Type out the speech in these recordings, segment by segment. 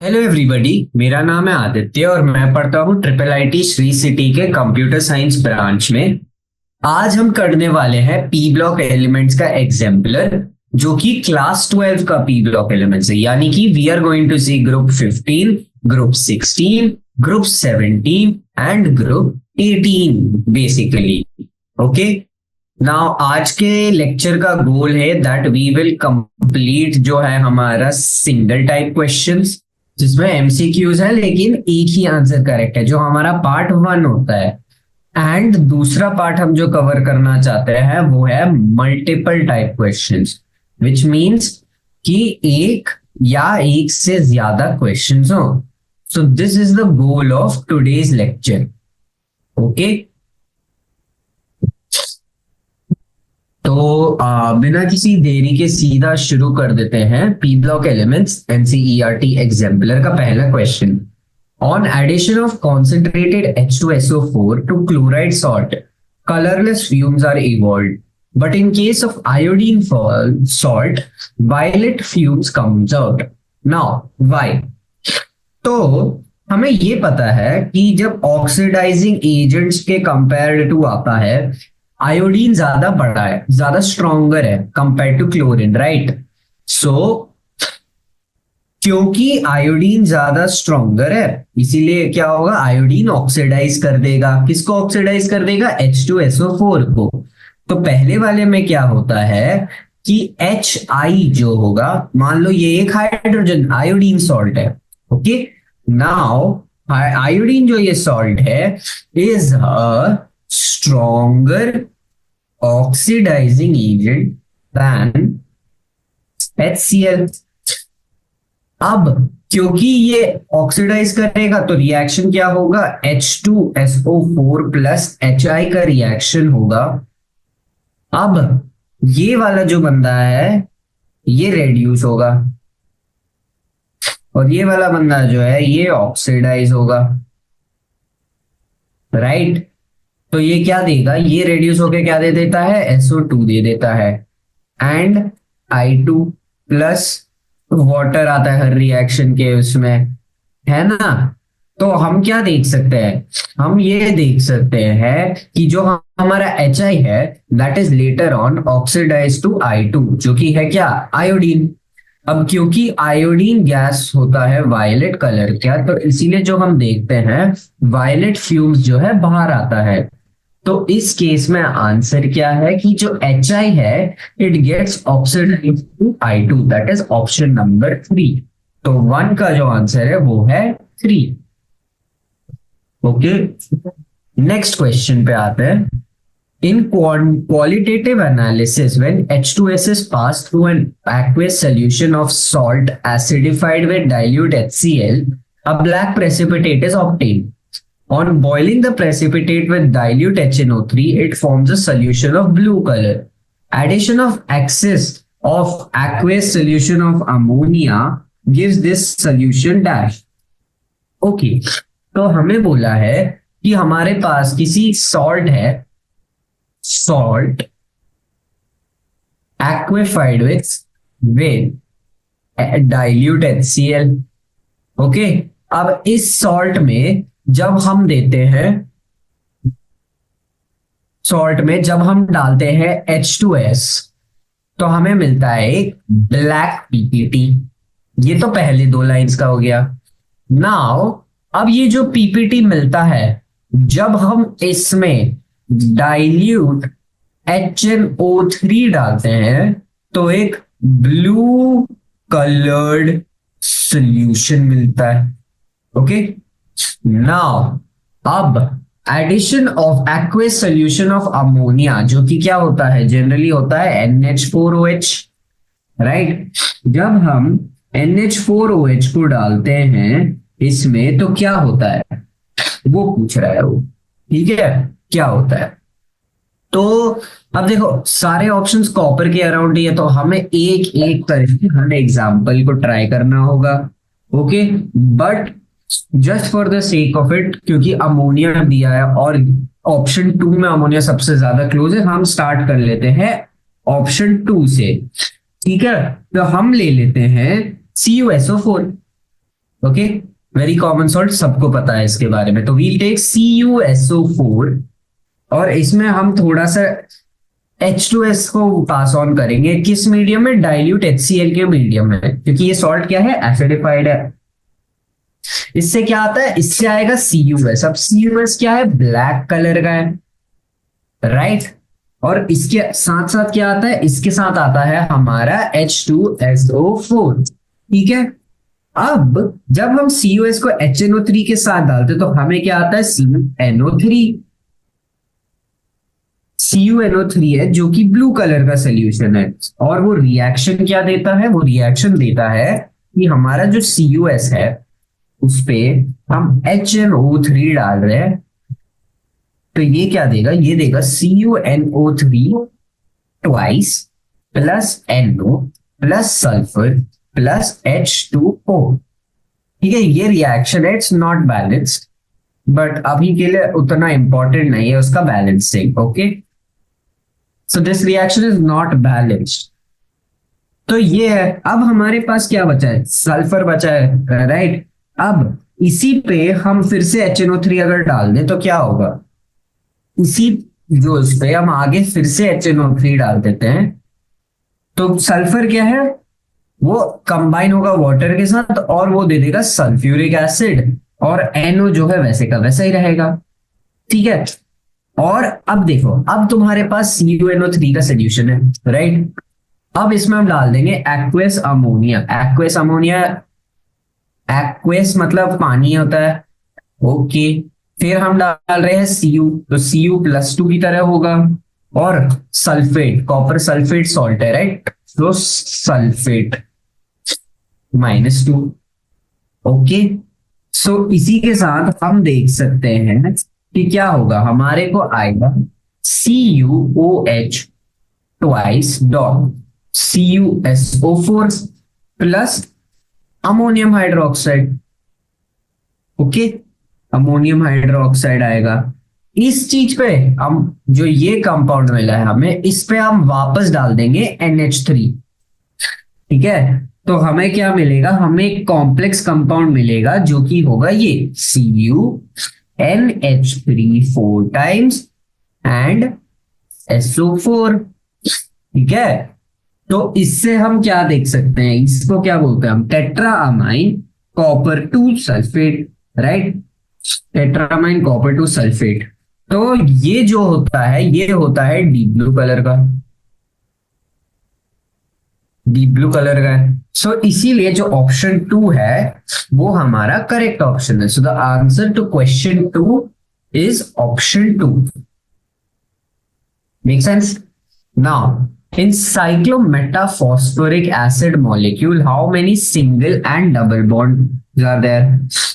Hello everybody. मेरा नाम है आदित्य और मैं पढ़ता हूँ ट्रिपल आईटी श्री सिटी के कंप्यूटर साइंस ब्रांच में। आज हम करने वाले हैं पी ब्लॉक एलिमेंट्स का एग्जाम्पलर, जो कि क्लास 12 का पी ब्लॉक एलिमेंट्स है। यानी कि we are going to see group 15, group 16, group 17 and group 18 basically. Okay, now आज के लेक्चर का गोल है दैट वी विल कंप्लीट जो है हमारा सिंगल टाइप क्वेश्चंस, जिसमें एमसीक्यूज है लेकिन एक ही आंसर करेक्ट है, जो हमारा पार्ट 1 होता है। एंड दूसरा पार्ट हम जो कवर करना चाहते हैं वो है multiple type questions, which means कि एक या एक से ज्यादा क्वेश्चंस हो। So this is the goal of today's lecture. Okay, तो बिना किसी देरी के सीधा शुरू कर देते हैं P block elements NCERT exemplar का पहला question. On addition of concentrated H2SO4 to chloride salt, colorless fumes are evolved. But in case of iodine salt, violet fumes comes out. Now, why? तो हमें ये पता है कि जब ऑक्सीडाइजिंग एजेंट्स के कंपेयर्ड टू आता है, आयोडीन ज्यादा बड़ा है, ज्यादा स्ट्रॉन्गर है कंपेयर टू क्लोरीन, राइट? सो क्योंकि आयोडीन ज्यादा स्ट्रॉन्गर है, इसीलिए क्या होगा, आयोडीन ऑक्सीडाइज कर देगा। किसको ऑक्सीडाइज कर देगा? H2SO4 को। तो पहले वाले में क्या होता है कि HI जो होगा, मान लो ये एक हाइड्रोजन आयोडीन सॉल्ट है। ओके, नाउ आयोडीन जो ये सॉल्ट है is a stronger oxidizing agent than HCl। अब क्योंकि ये ऑक्सीडाइज करेगा तो रिएक्शन क्या होगा, H2SO4 प्लस HI का रिएक्शन होगा। अब ये वाला जो बंदा है ये रेड्यूस होगा और ये वाला बंदा जो है ये ऑक्सीडाइज होगा, राइट? तो ये क्या देगा, ये रेड्यूस होके क्या दे देता है, SO2 दे देता है। एंड I2 प्लस वाटर आता है हर रिएक्शन के उसमें, है ना? तो हम क्या देख सकते हैं, हम ये देख सकते हैं कि जो हमारा HI है that is later on oxidize to I2, जो कि है क्या, आयोडीन। अब क्योंकि आयोडीन गैस होता है वायलेट कलर का, तो इसीलिए जो हम देखते हैं वायलेट फ्यूम्स जो है बाहर आता है। तो इस केस में आंसर क्या है कि जो HI है it gets oxidized to I2, that is option number 3। तो 1 का जो आंसर है वो है 3। ओके, नेक्स्ट क्वेश्चन पे आते हैं। In qualitative analysis, when H2S is passed through an aqueous solution of salt acidified with dilute HCl, a black precipitate is obtained. On boiling the precipitate with dilute HNO3, it forms a solution of blue color. Addition of excess of aqueous solution of ammonia gives this solution dash. Okay, तो हमें बोला है कि हमारे पास किसी salt है, salt aquified with dilute HCl। Okay, अब इस सॉल्ट में जब हम देते हैं, सॉल्ट में जब हम डालते हैं H2S तो हमें मिलता है एक ब्लैक पीपीटी। ये तो पहले 2 लाइंस का हो गया। नाउ अब ये जो पीपीटी मिलता है, जब हम इसमें डाइल्यूट HNO3 डालते हैं तो एक ब्लू कलर्ड सॉल्यूशन मिलता है। ओके, नाउ अब addition of aqueous solution of ammonia, जो कि क्या होता है, जनरली होता है NH4OH, राइट? जब हम NH4OH को डालते हैं इसमें तो क्या होता है वो पूछ रहा है वो, ठीक है, क्या होता है? तो अब देखो सारे ऑप्शंस कॉपर के अराउंड ही है, तो हमें एक एक करके हर एग्जांपल को ट्राई करना होगा। Okay, but just for the sake of it, क्योंकि अमोनिया दिया है और ऑप्शन 2 में अमोनिया सबसे ज्यादा क्लोज है, हम स्टार्ट कर लेते हैं ऑप्शन 2 से। ठीक है, तो हम ले लेते हैं CuSO4। Okay, very common salt, सबको पता है इसके बारे में। तो वील टेक CuSO4 और इसमें हम थोड़ा सा H2S को पास ऑन करेंगे, किस मीडियम में? डाइल्यूट HCl के मीडियम में, क्योंकि ये सॉल्ट क्या है? एसिडिफाइड है। इससे क्या आता है? इससे आएगा CuS। अब CuS क्या है? ब्लैक कलर का है, राइट। और इसके साथ साथ क्या आता है? इसके साथ आता है हमारा H2SO4, ठीक है। अब जब हम CuS को HNO3 के साथ डालते तो हमें क्या आता है? CuNO3। CuNO3 है जो कि ब्लू कलर का सोल्यूशन है, और वो रिएक्शन क्या देता है? वो रिएक्शन देता है कि हमारा जो CuS है उस पे हम HNO3 डाल रहे हैं, तो ये क्या देगा? ये देगा CuNO3 twice plus NO plus sulphur plus H2O, ठीक है। ये रिएक्शन है, इट्स नॉट बैलेंस्ड, बट अभी के लिए उतना इंपॉर्टेंट नहीं है उसका balancing, okay. So this reaction is not balanced. तो ये है। अब हमारे पास क्या बचा है? सल्फर बचा है, राइट। अब इसी पे हम फिर से HNO3 अगर डाल दें तो क्या होगा? इसी जो इस पे हम आगे फिर से HNO3 डाल देते हैं, तो सल्फर क्या है? वो कंबाइन होगा वाटर के साथ और वो दे देगा सल्फ्यूरिक एसिड, और NO जो है वैसे का वैसा ही रहेगा, ठीक है। और अब देखो, अब तुम्हारे पास CuNO3 का सोल्यूशन है, राइट। अब इसमें हम डाल देंगे aqueous ammonia. Aqueous ammonia, aqueous मतलब पानी होता है, ओके। फिर हम डाल रहे हैं Cu, तो Cu+2 की तरह होगा, और सल्फेट, कॉपर सल्फेट सॉल्ट है, राइट, तो सल्फेट -2, ओके। सो इसी के साथ हम देख सकते हैं कि क्या होगा, हमारे को आएगा CuOH twice dot CuSO4 plus ammonium hydroxide, okay. Ammonium hydroxide आएगा। इस चीज पे हम जो ये कंपाउंड मिला है हमें, इस पे हम वापस डाल देंगे NH3, ठीक है। तो हमें क्या मिलेगा? हमें एक कॉम्प्लेक्स कंपाउंड मिलेगा जो कि होगा ये CuNH3 4 टाइम्स एंड SO4, ठीक है। तो इससे हम क्या देख सकते हैं? इसको क्या बोलते हैं हम? Tetrammine copper 2 sulphate, right. Tetrammine copper 2 sulphate. तो ये जो होता है, ये होता है डीप ब्लू कलर का, डीप ब्लू कलर का है। सो इसीलिए जो ऑप्शन 2 है वो हमारा करेक्ट ऑप्शन है। So the answer to question 2 is option 2। Make sense? Now in cyclometaphosphoric acid molecule how many single and double bonds are there?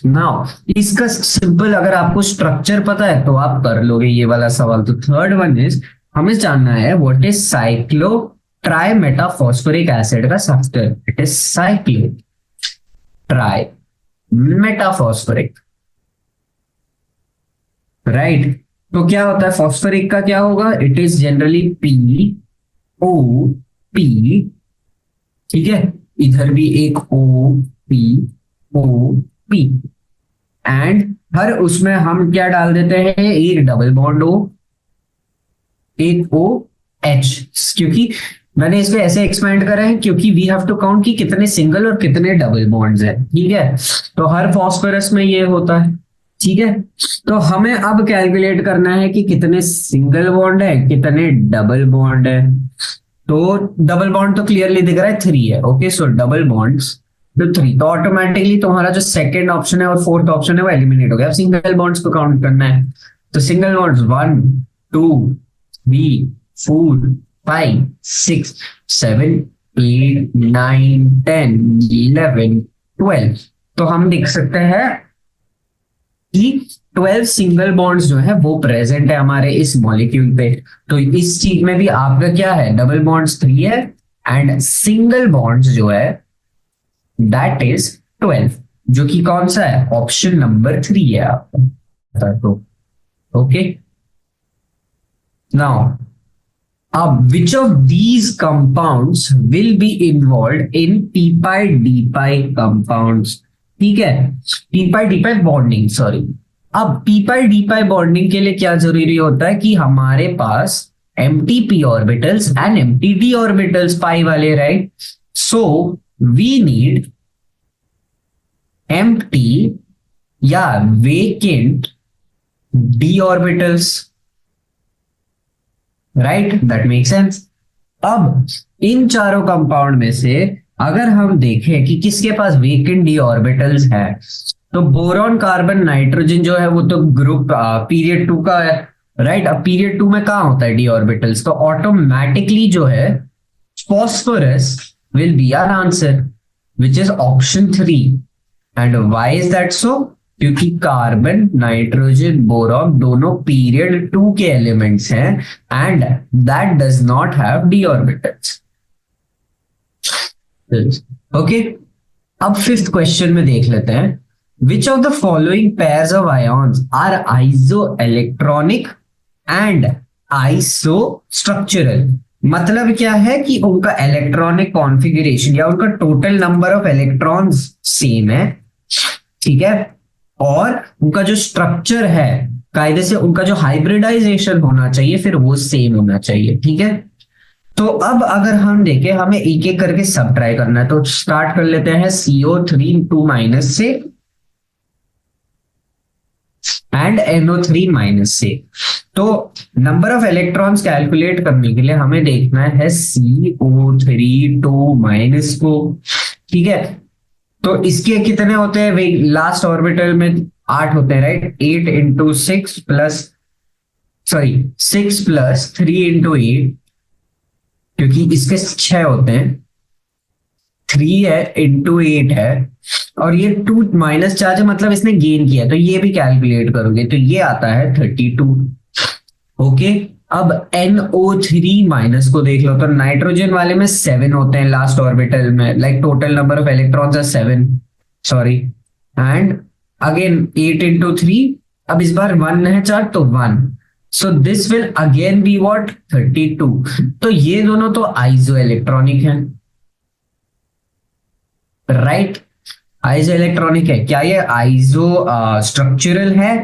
Now इसका सिंपल, अगर आपको स्ट्रक्चर पता है तो आप कर लोगे ये वाला सवाल। तो थर्ड वन इज, हमें जानना है व्हाट इज साइक्लो ट्राइमेटाफॉस्फोरिक एसिड का structure. It is cyclo try metaphosphoric, right. तो क्या होता है फॉस्फोरिक का? क्या होगा? इट इज जनरली POP, ठीक है। इधर भी एक OPOP, एंड हर उसमें हम क्या डाल देते हैं? एक डबल बॉन्ड O, एक OH, क्योंकि मैंने इसको ऐसे एक्सपेंड करा है क्योंकि वी हैव टू काउंट कि कितने सिंगल और कितने डबल बॉन्ड्स हैं, ठीक है। तो हर फॉस्फोरस में ये होता है, ठीक है। तो हमें अब कैलकुलेट करना है कि कितने सिंगल बॉन्ड है, कितने डबल बॉन्ड है। तो डबल बॉन्ड तो क्लियरली दिख रहा है 3 है, ओके। सो डबल बॉन्ड्स तो 3, तो ऑटोमेटिकली तुम्हारा जो सेकंड ऑप्शन है और फोर्थ ऑप्शन है वो एलिमिनेट हो गया। अब सिंगल बॉन्ड्स को काउंट करना है, तो सिंगल बॉन्ड्स 1 2 3 4 5 6 7 8 9 10 11 12। तो हम देख सकते हैं कि 12 सिंगल बॉन्ड्स जो है वो प्रेजेंट है हमारे इस मॉलिक्यूल पे। तो इस चीज में भी आपका क्या है? डबल बॉन्ड्स 3 है एंड सिंगल बॉन्ड्स जो है दैट इज 12, जो कि कौन सा है? ऑप्शन नंबर 3 है आपका। तो ओके, नाउ अब which of these compounds will be involved in p pi d pi compounds? ठीक है, p pi d pi bonding, sorry. अब p pi d pi bonding के लिए क्या जरूरी होता है कि हमारे पास empty p orbitals and empty d orbitals pi वाले, right? So we need empty या vacant d orbitals, right? That make sense. अब इन चारों कंपाउंड में से अगर हम देखें कि किसके पास वेकेंट डी ऑर्बिटल्स है, तो बोरॉन कार्बन नाइट्रोजन जो है वो तो ग्रुप पीरियड 2 का है, राइट? अब पीरियड 2 में कहां होता है डी ऑर्बिटल्स, तो ऑटोमेटिकली जो है phosphorus will be our answer, which is option 3। And why is that so? क्योंकि कार्बन नाइट्रोजन बोरॉन दोनों पीरियड 2 के एलिमेंट्स हैं and that does not have D orbitals. Okay, अब फिफ्थ क्वेश्चन में देख लेते हैं, which of the following pairs of ions are isoelectronic and isostructural? मतलब क्या है कि उनका इलेक्ट्रॉनिक कॉन्फ़िगरेशन या उनका total number of electrons same है, ठीक है, और उनका जो स्ट्रक्चर है कायदे से उनका जो हाइब्रिडाइजेशन होना चाहिए फिर वो सेम होना चाहिए, ठीक है। तो अब अगर हम देखें, हमें एक एक करके सब ट्राई करना है, तो स्टार्ट कर लेते हैं CO3 2 माइनस से एंड NO3 माइनस से। तो नंबर ऑफ इलेक्ट्रॉन्स कैलकुलेट करने के लिए हमें देखना है CO3 2 माइनस को, ठीक है। तो इसके कितने होते हैं, वे लास्ट ऑर्बिटल में 8 होते हैं, right? 8 into 6 plus, sorry 6 plus 3 into 8, क्योंकि इसके 6 होते हैं, 3 है इंटू 8 है, और ये 2 माइनस चार्ज है, मतलब इसने गेन किया, तो ये भी कैलकुलेट करोगे तो ये आता है 32। ओके, अब NO3 माइनस को देख लो, तो नाइट्रोजन वाले में 7 होते हैं लास्ट ऑर्बिटल में, like total number of electrons are 7, sorry, and again 8 into 3, अब इस बार 1 है चार्ज तो 1, so this will again be what 32। तो ये दोनों तो आइसो इलेक्ट्रॉनिक हैं, राइट? आइसो इलेक्ट्रॉनिक है क्या, ये आइसो स्ट्रक्चरल है?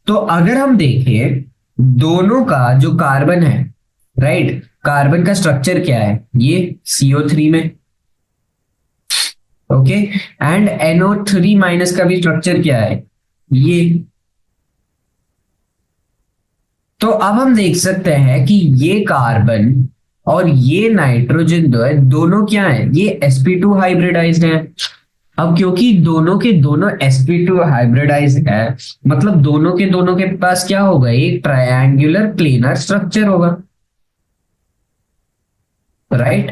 तो अगर हम देखें दोनों का जो कार्बन है, राइट, कार्बन का स्ट्रक्चर क्या है, ये CO3 में, ओके, एंड NO3 माइनस का भी स्ट्रक्चर क्या है, ये। तो अब हम देख सकते हैं कि ये कार्बन और ये नाइट्रोजन जो है दोनों क्या है, ये sp2 हाइब्रिडाइज्ड है। अब क्योंकि दोनों के दोनों sp2 हाइब्रिडाइज्ड है, मतलब दोनों के पास क्या होगा, एक ट्रायंगुलर प्लेनर स्ट्रक्चर होगा, राइट?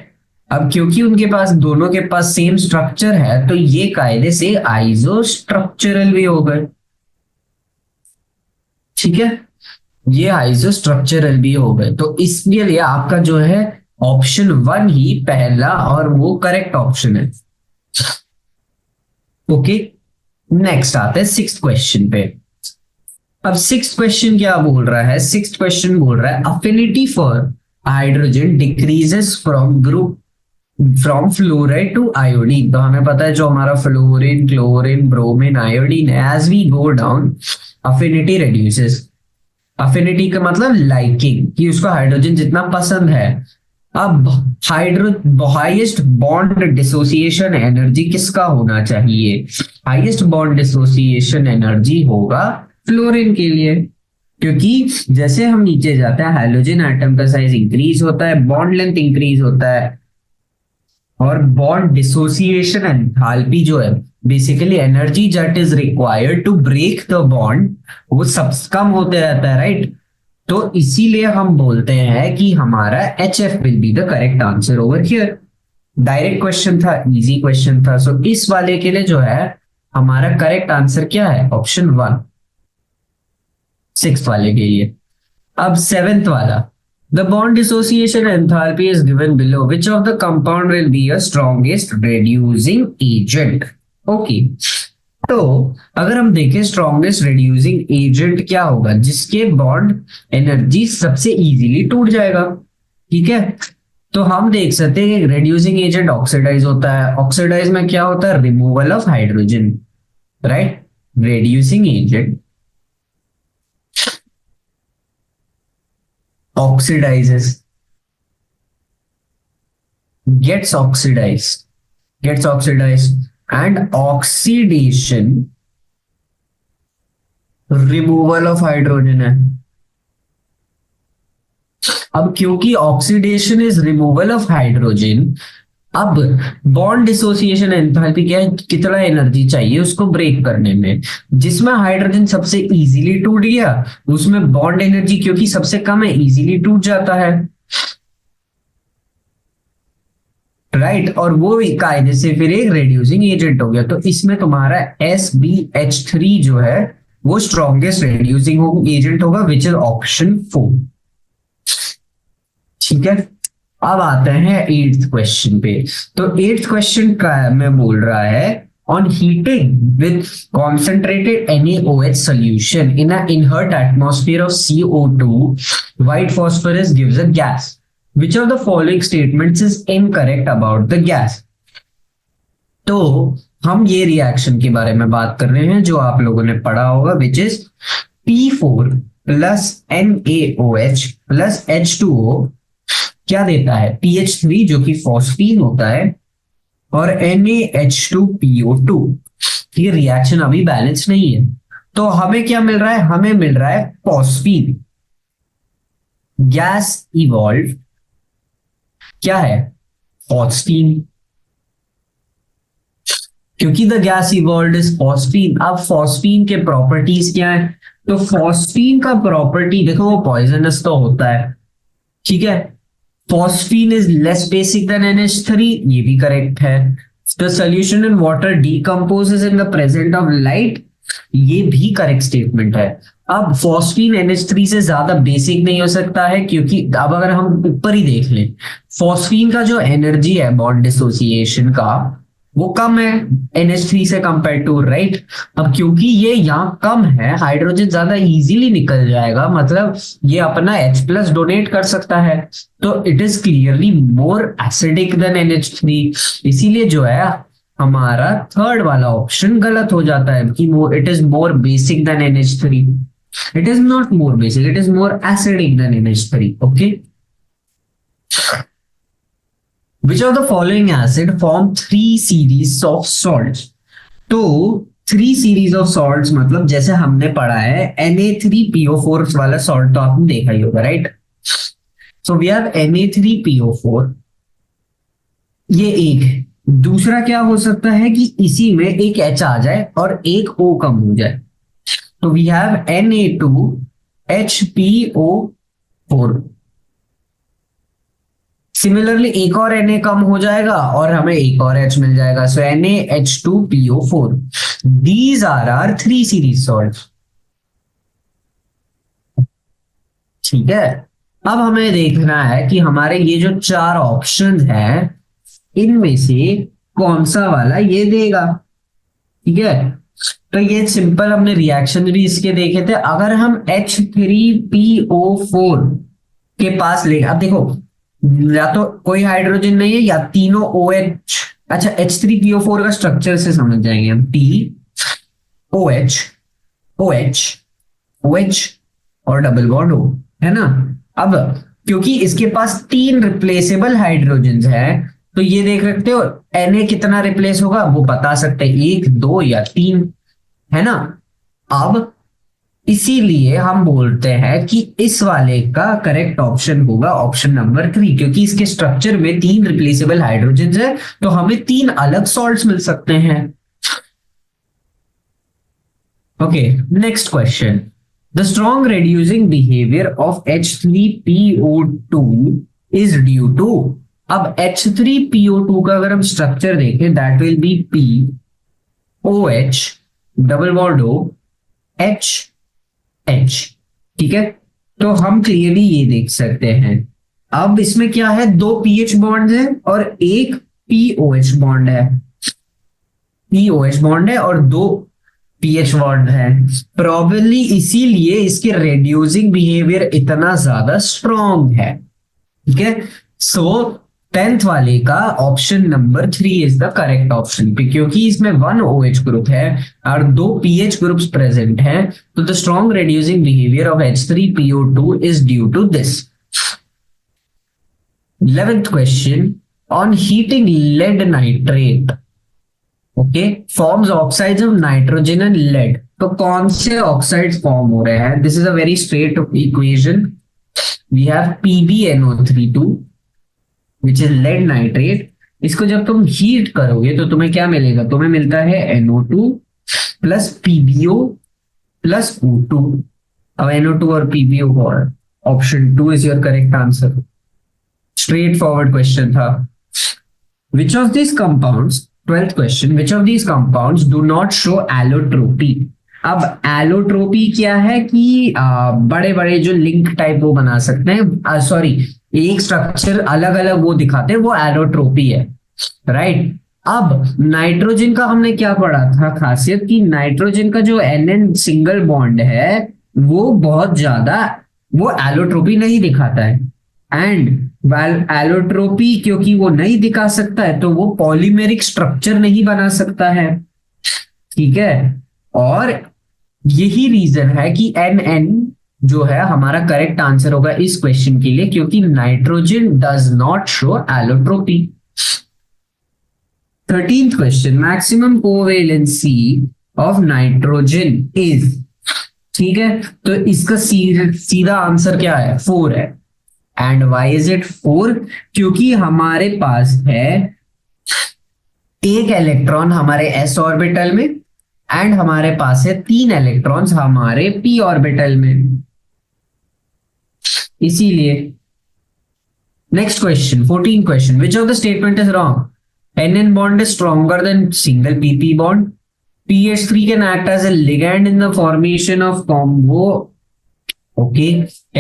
अब क्योंकि उनके पास दोनों के पास सेम स्ट्रक्चर है, तो ये कायदे से आइसो स्ट्रक्चरल भी हो गए, ठीक है, ये आइसो स्ट्रक्चरल भी हो गए। तो इसलिए आपका जो है ऑप्शन 1 ही पहला और वो करेक्ट ऑप्शन है। ओके, नेक्स्ट आते हैं सिक्स्थ क्वेश्चन पे। अब सिक्स्थ क्वेश्चन क्या बोल रहा है, सिक्स्थ क्वेश्चन बोल रहा है affinity for hydrogen decreases from fluoride to iodine. तो हमें पता है जो हमारा फ्लोरीन, क्लोरीन, ब्रोमीन, आयोडीन है, as we go down affinity reduces. Affinity का मतलब लाइकिंग, कि उसको हाइड्रोजन जितना पसंद है। अब हाईएस्ट बॉन्ड डिसोसिएशन एनर्जी किसका होना चाहिए, हाईएस्ट बॉन्ड डिसोसिएशन एनर्जी होगा फ्लोरीन के लिए, क्योंकि जैसे हम नीचे जाते हैं हाइड्रोजन एटम का साइज इंक्रीज होता है, बॉन्ड लेंथ इंक्रीज होता है, और बॉन्ड डिसोसिएशन एंथैल्पी जो है, basically energy that is required to break the bond, वो सब कम होते रहता है, राइट? तो इसीलिए हम बोलते हैं कि हमारा HF will be the correct answer over here. Direct question था, इजी क्वेश्चन था, सो इस वाले के लिए जो है हमारा करेक्ट आंसर क्या है, ऑप्शन 1, सिक्स्थ वाले के लिए। अब सेवेंथ वाला, the bond dissociation enthalpy is given below, which of the compound will be a strongest reducing agent? Okay, तो अगर हम देखें स्ट्रॉन्गेस्ट रिड्यूसिंग एजेंट क्या होगा, जिसके बॉन्ड एनर्जी सबसे इजीली टूट जाएगा, ठीक है। तो हम देख सकते हैं रिड्यूसिंग एजेंट ऑक्सीडाइज होता है, ऑक्सीडाइज में क्या होता है, removal of hydrogen, right? Reducing agent oxidizes, gets oxidized, and oxidation removal of hydrogen है। अब क्योंकि oxidation is removal of hydrogen, अब बॉन्ड डिसोसिएशन एंथैल्पी क्या है, कितना एनर्जी चाहिए उसको ब्रेक करने में, जिसमें हाइड्रोजन सबसे इजीली टूट गया, उसमें बॉन्ड एनर्जी क्योंकि सबसे कम है इजीली टूट जाता है, राइट? और वो कायदे से फिर एक रेड्यूसिंग एजेंट हो गया। तो इसमें तुम्हारा SbH3 जो है वो स्ट्रॉन्गेस्ट रेड्यूसिंग एजेंट होगा, विच इज ऑप्शन 4। ठीक है, अब आते हैं 8th क्वेश्चन पे। तो 8th क्वेश्चन का में बोल रहा है on heating with concentrated NaOH solution in an inert atmosphere of CO2, white phosphorus gives a gas. Which of the following statements is incorrect about the gas? तो हम ये रिएक्शन के बारे में बात कर रहे हैं जो आप लोगों ने पढ़ा होगा, which is P4 plus NaOH plus H2O क्या देता है, PH3 जो कि फॉस्फीन होता है, और NaH2PO2। ये रिएक्शन अभी बैलेंस नहीं है, तो हमें क्या मिल रहा है, हमें मिल रहा है फॉस्फीन। गैस इवॉल्व क्या है, फॉस्फीन, क्योंकि the gas evolve is phosphine. अब फॉस्फीन के प्रॉपर्टीज क्या है, तो फॉस्फीन का प्रॉपर्टी देखो वो पॉइजनस तो होता है, ठीक है, phosphine is less basic than NH3, ये भी करेक्ट है। The solution in water decomposes in the presence of light, ये भी करेक्ट स्टेटमेंट है। अब फॉस्फीन NH3 से ज्यादा बेसिक नहीं हो सकता है, क्योंकि अब अगर हम ऊपर ही देख लें, फॉस्फीन का जो एनर्जी है बॉन्ड डिसोसिएशन का वो कम है NH3 से कंपेयर टू, राइट? अब क्योंकि ये यहाँ कम है, हाइड्रोजन ज्यादा इजीली निकल जाएगा, मतलब ये अपना H+ डोनेट कर सकता है, तो it is clearly more acidic than NH3। इसीलिए जो है हमारा थर्ड वाला ऑप्शन गलत हो जाता है कि it is more basic than NH3। It is not more basic, it is more acidic than NH3। Okay, which of the following acid form 3 series of salts? तो 3 series of salts मतलब जैसे हमने पढ़ा है Na3PO4 वाला salt तो आपने देखा ही होगा, right? So we have Na3PO4, ये एक है। दूसरा क्या हो सकता है कि इसी में एक H आ जाए और एक O कम हो जाए, तो वी हैव Na2HPO4। सिमिलरली एक और Na कम हो जाएगा और हमें एक और H मिल जाएगा, so NaH2PO4। These are are 3 series salt. ठीक है, अब हमें देखना है कि हमारे ये जो 4 ऑप्शन हैं इनमें से कौन सा वाला ये देगा। ठीक है, तो ये सिंपल हमने रिएक्शन भी इसके देखे थे। अगर हम H3PO4 के पास ले, अब देखो या तो कोई हाइड्रोजन नहीं है या तीनों OH, अच्छा H3PO4 का स्ट्रक्चर से समझ जाएंगे हम, TOH OH OH और डबल बॉन्ड O, है ना? अब क्योंकि इसके पास 3 रिप्लेसेबल हाइड्रोजन है, तो ये देख सकते हो Na कितना रिप्लेस होगा वो बता सकते हैं, 1 2 या 3, है ना? अब इसीलिए हम बोलते हैं कि इस वाले का करेक्ट ऑप्शन होगा ऑप्शन नंबर 3, क्योंकि इसके स्ट्रक्चर में 3 रिप्लेसेबल हाइड्रोजन है, तो हमें 3 अलग सॉल्ट्स मिल सकते हैं। Okay, next question. The strong reducing behaviour of H3PO2 is due to, अब H3PO2 का अगर हम स्ट्रक्चर देखें that will be POH double bond O H H, ठीक है, तो हम क्लियरली ये देख सकते हैं। अब इसमें क्या है, 2 pH बॉन्ड है और एक POH बॉन्ड है, POH बॉन्ड है और 2 pH बॉन्ड है, प्रॉबेबली इसीलिए इसके रेड्यूसिंग बिहेवियर इतना ज्यादा स्ट्रॉन्ग है। ठीक है, सो 10th वाले का option number 3 is the correct option, क्योंकि इसमें 1 OH ग्रुप है और 2 pH ग्रुप्स प्रेजेंट हैं, तो the strong reducing behaviour of H3PO2 is due to this. 11th question, on heating lead nitrate okay forms oxides of nitrogen and lead, तो कौन से oxides form हो रहे हैं? This is a very straight equation. We have PbNO32 which is lead nitrate. इसको जब तुम heat करोगे तो तुम्हें क्या मिलेगा? तुम्हें मिलता है NO2 plus PbO plus O2। अब NO2 और PbO और option 2 is your correct answer. Straightforward question था। Which of this compounds, 12th question, which of this compounds do not show allotropy. अब एलोट्रोपी क्या है कि बड़े बड़े जो लिंक टाइप वो बना सकते हैं, सॉरी एक स्ट्रक्चर अलग अलग वो दिखाते हैं, वो एलोट्रोपी है, राइट। अब नाइट्रोजन का हमने क्या पढ़ा था खासियत कि नाइट्रोजन का जो NN सिंगल बॉन्ड है वो बहुत ज्यादा वो एलोट्रोपी नहीं दिखाता है, एंड एलोट्रोपी क्योंकि वो नहीं दिखा सकता है तो वो पॉलीमेरिक स्ट्रक्चर नहीं बना सकता है, ठीक है। और यही रीजन है कि NN जो है हमारा करेक्ट आंसर होगा इस क्वेश्चन के लिए, क्योंकि nitrogen does not show allotropy. 13th question, maximum covalency of nitrogen is, ठीक है, तो इसका सीधा आंसर क्या है? 4 है। And why is it 4? क्योंकि हमारे पास है एक इलेक्ट्रॉन हमारे s ऑर्बिटल में एंड हमारे पास है 3 इलेक्ट्रॉन्स हमारे p ऑर्बिटल में, इसीलिए। Next question, 14th question, which of the statement is wrong? NN bond is stronger than single PP bond. PH3 can act as a ligand in the formation of combo. Okay.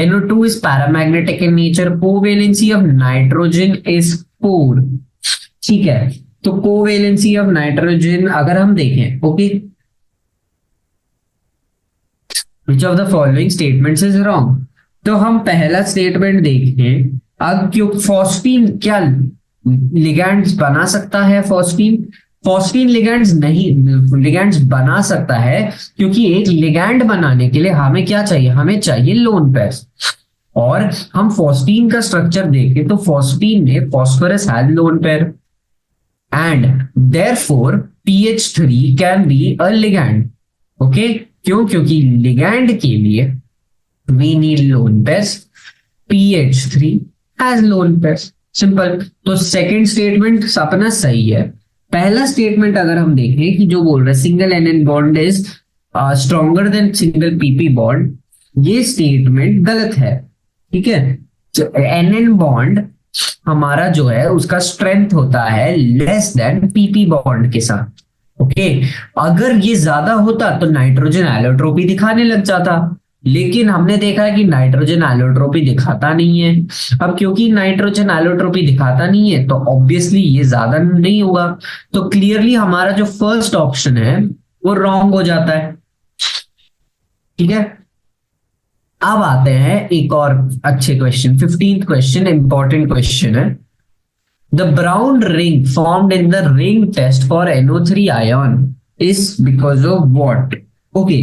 NO2 is paramagnetic in nature. Covalency of nitrogen is 4. ठीक है, तो covalency of nitrogen अगर हम देखें, okay, which of the following statements is wrong? तो हम पहला statement देखें। अब क्यों फॉस्फीन क्या लिगैंड्स बना सकता है? फॉस्फीन लिगैंड्स नहीं, लिगैंड्स बना सकता है क्योंकि एक लिगैंड बनाने के लिए हमें क्या चाहिए? हमें चाहिए लोन पेयर्स। और हम फॉस्फीन का स्ट्रक्चर देखें तो फॉस्फीन में phosphorus has lone pair and therefore PH3 can be a ligand. Okay, क्यों? क्योंकि लिगैंड के लिए we need lone pairs, PH3 has lone pairs, simple. तो सेकंड स्टेटमेंट अपना सही है। पहला स्टेटमेंट अगर हम देखें कि जो बोल रहा है single NN bond is stronger than single PP bond, ये स्टेटमेंट गलत है, ठीक है। NN बॉन्ड हमारा जो है उसका स्ट्रेंथ होता है लेस देन PP बॉन्ड के साथ, ओके। अगर ये ज्यादा होता तो नाइट्रोजन एलोट्रोपी दिखाने लग जाता, लेकिन हमने देखा है कि नाइट्रोजन एलोट्रोपी दिखाता नहीं है। अब क्योंकि नाइट्रोजन एलोट्रोपी दिखाता नहीं है तो ऑब्वियसली ये ज्यादा नहीं होगा, तो क्लियरली हमारा जो फर्स्ट ऑप्शन है वो रॉन्ग हो जाता है, ठीक है। अब आते हैं एक और अच्छे question, 15th question, important question है। The brown ring formed in the ring test for NO3 ion is because of what? Okay,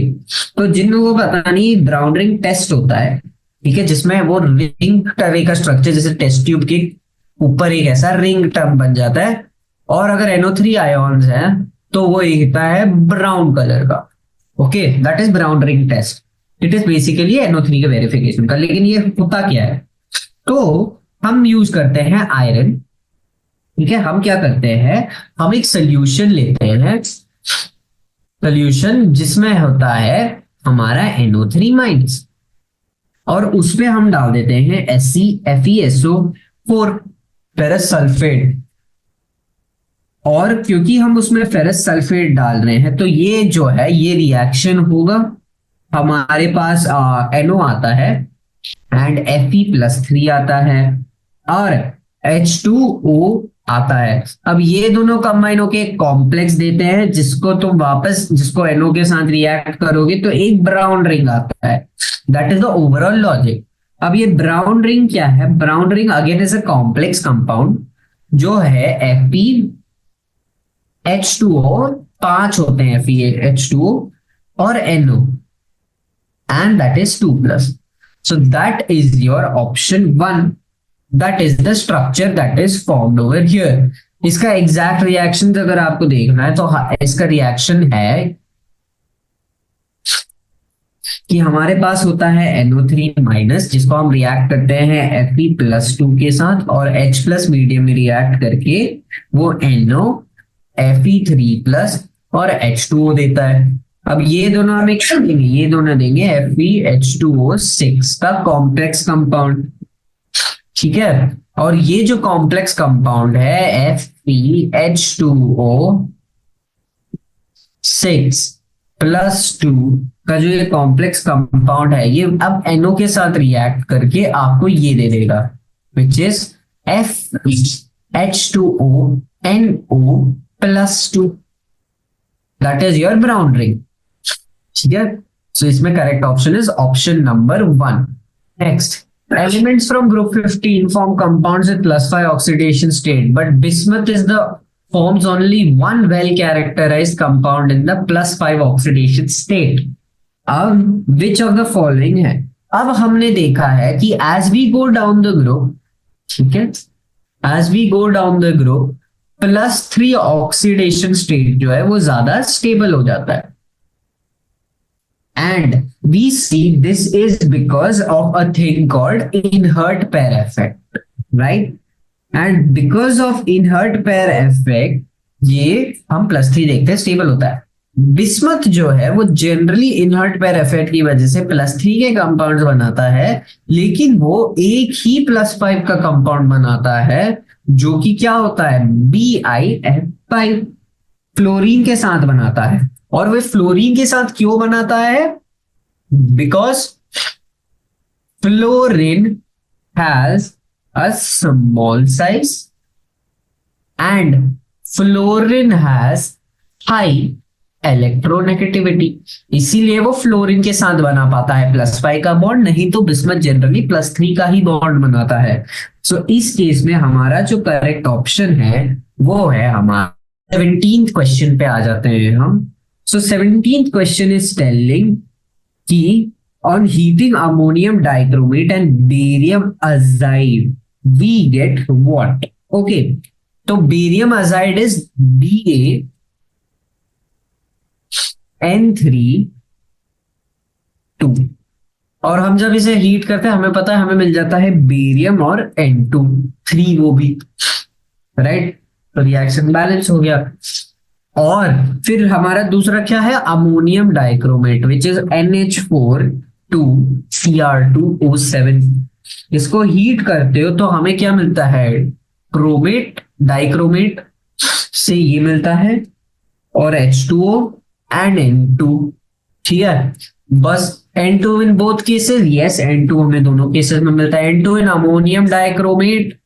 तो जिन लोगों को पता नहीं, ब्राउन रिंग टेस्ट होता है, ठीक है, जिसमें वो रिंग तरह का स्ट्रक्चर जैसे टेस्ट ट्यूब के ऊपर एक ऐसा रिंग टर्म बन जाता है, और अगर NO3 आयॉन्स हैं तो वो होता है ब्राउन कलर का, okay, that is brown ring test. It is basically NO3 के वेरिफिकेशन का। लेकिन ये होता क्या है? तो हम यूज करते हैं आयरन, ठीक है। हम क्या करते हैं, हम एक सोल्यूशन लेते हैं, सोल्यूशन जिसमें होता है हमारा NO3- और उसमें हम डाल देते हैं FeSO4 फेरस सल्फेट। और क्योंकि हम उसमें फेरस सल्फेट डाल रहे हैं तो ये जो है ये रिएक्शन होगा, हमारे पास NO आता है एंड Fe+3 आता है और H2O आता है। अब ये दोनों कंबाइन होके एक कॉम्प्लेक्स देते हैं जिसको तुम वापस जिसको NO के साथ रिएक्ट करोगे तो एक ब्राउन रिंग आता है। That is the overall logic. अब ये ब्राउन रिंग क्या है? Brown ring again is a complex compound जो है FeH2O, 5 होते हैं FeH2O और NO, and that is 2 plus. So that is your option 1. That is the structure that is formed over here. इसका एग्जैक्ट रिएक्शन अगर आपको देखना है तो इसका रिएक्शन है कि हमारे पास होता है NO3 माइनस, जिसको हम रिएक्ट करते हैं Fe+2 के साथ, और H प्लस मीडियम में रिएक्ट करके वो NO Fe3 प्लस और H2O देता है। अब ये दोनों हम एक देंगे, ये दोनों देंगे FeH2O6 का कॉम्प्लेक्स कंपाउंड, ठीक है। और ये जो कॉम्प्लेक्स कंपाउंड है FeH2O6+2 का जो ये कॉम्प्लेक्स कंपाउंड है, ये अब NO के साथ रिएक्ट करके आपको ये दे देगा, which is FeH2O NO+2, that is your brown ring, ठीक है। सो इसमें correct option is option number 1। Next, elements from group 15 form compounds with +5 oxidation state, but bismuth is the forms only one well characterized compound in the +5 oxidation state. अब which of the following है? अब हमने देखा है कि as we go down the group, ठीक है, as we go down the group, +3 oxidation state जो है वो ज्यादा स्टेबल हो जाता है, and we see this is because of a thing called inert pair effect, right? And because of inert pair effect ये हम +3 देखते हैं स्टेबल होता है। बिस्मथ जो है वो जनरली इनहर्ट पेयर इफेक्ट की वजह से +3 के कंपाउंड्स बनाता है, लेकिन वो एक ही +5 का कंपाउंड बनाता है जो कि क्या होता है, BiF5, फ्लोरीन के साथ बनाता है। और वे फ्लोरीन के साथ क्यों बनाता है? Because fluorine has a small size and fluorine has high electronegativity, इसीलिए वो फ्लोरीन के साथ बना पाता है +5 का बॉन्ड, नहीं तो बिस्मथ जनरली +3 का ही बॉन्ड बनाता है। सो इस केस में हमारा जो करेक्ट ऑप्शन है वो है हमारा 17th क्वेश्चन पे आ जाते हैं हम। सो 17th क्वेश्चन इज टेलिंग कि on heating ammonium dichromate and barium azide we get what? Okay, तो barium azide is BaN3 2, और हम जब इसे हीट करते हैं हमें पता है हमें मिल जाता है बेरियम और N2 3 वो भी, राइट। तो रिएक्शन बैलेंस हो गया। और फिर हमारा दूसरा क्या है, ammonium dichromate which is NH4 2Cr2O7। इसको हीट करते हो तो हमें क्या मिलता है, क्रोमेट, डाइक्रोमेट से ये मिलता है और H2O एंड N2, ठीक है। बस N2 in both cases, yes N2 हमें दोनों केसेस में मिलता है। N2 in ammonium dichromate,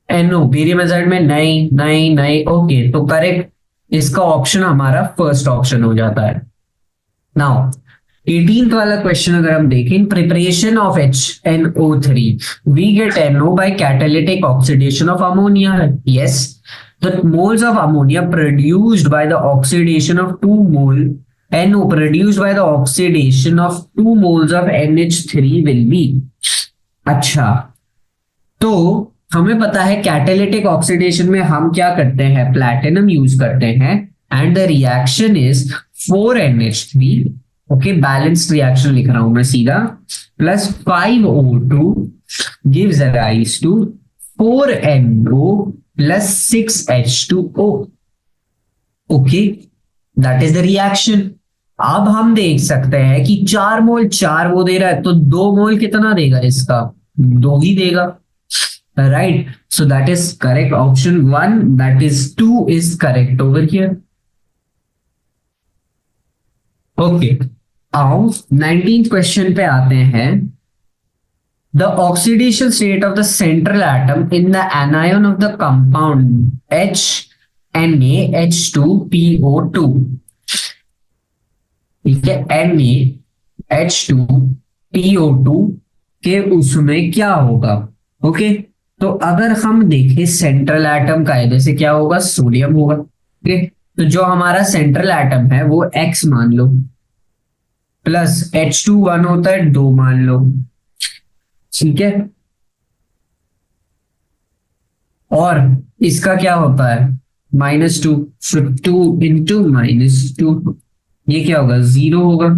NO barium azide में नहीं नहीं नहीं, ओके। तो करेक्ट इसका ऑप्शन हमारा फर्स्ट ऑप्शन हो जाता है। नाउ 18th वाला क्वेश्चन अगर हम देखें, preparation of HNO3 we get NO by catalytic oxidation of ammonia, yes. The moles of ammonia produced by the oxidation of 2 mole NO produced by the oxidation of 2 moles of NH3 will be. अच्छा, तो हमें पता है catalytic oxidation में हम क्या करते हैं, प्लैटिनम यूज करते हैं, and the reaction is 4NH3, okay, balanced reaction लिख रहा हूं मैं सीधा, plus 5O2 gives rise to 4NO plus 6H2O, okay, that is the reaction. अब हम देख सकते हैं कि 4 मोल 4 वो दे रहा है, तो 2 मोल कितना देगा इसका, 2 ही देगा, right? So that is correct option 1, that is 2 is correct over here. Okay, now 19th question पे आते हैं। The oxidation state of the central atom in the anion of the compound NaH2PO2, ठीक है, NaH2PO2 के उसमें क्या होगा, okay. तो अगर हम देखें सेंट्रल एटम कायदे से क्या होगा, सोडियम होगा। ठीक है, तो जो हमारा सेंट्रल एटम है वो X मान लो, प्लस H2 1 होता है 2 मान लो। ठीक है, और इसका क्या होता है -2, तो 2 × -2 ये क्या होगा, 0 होगा।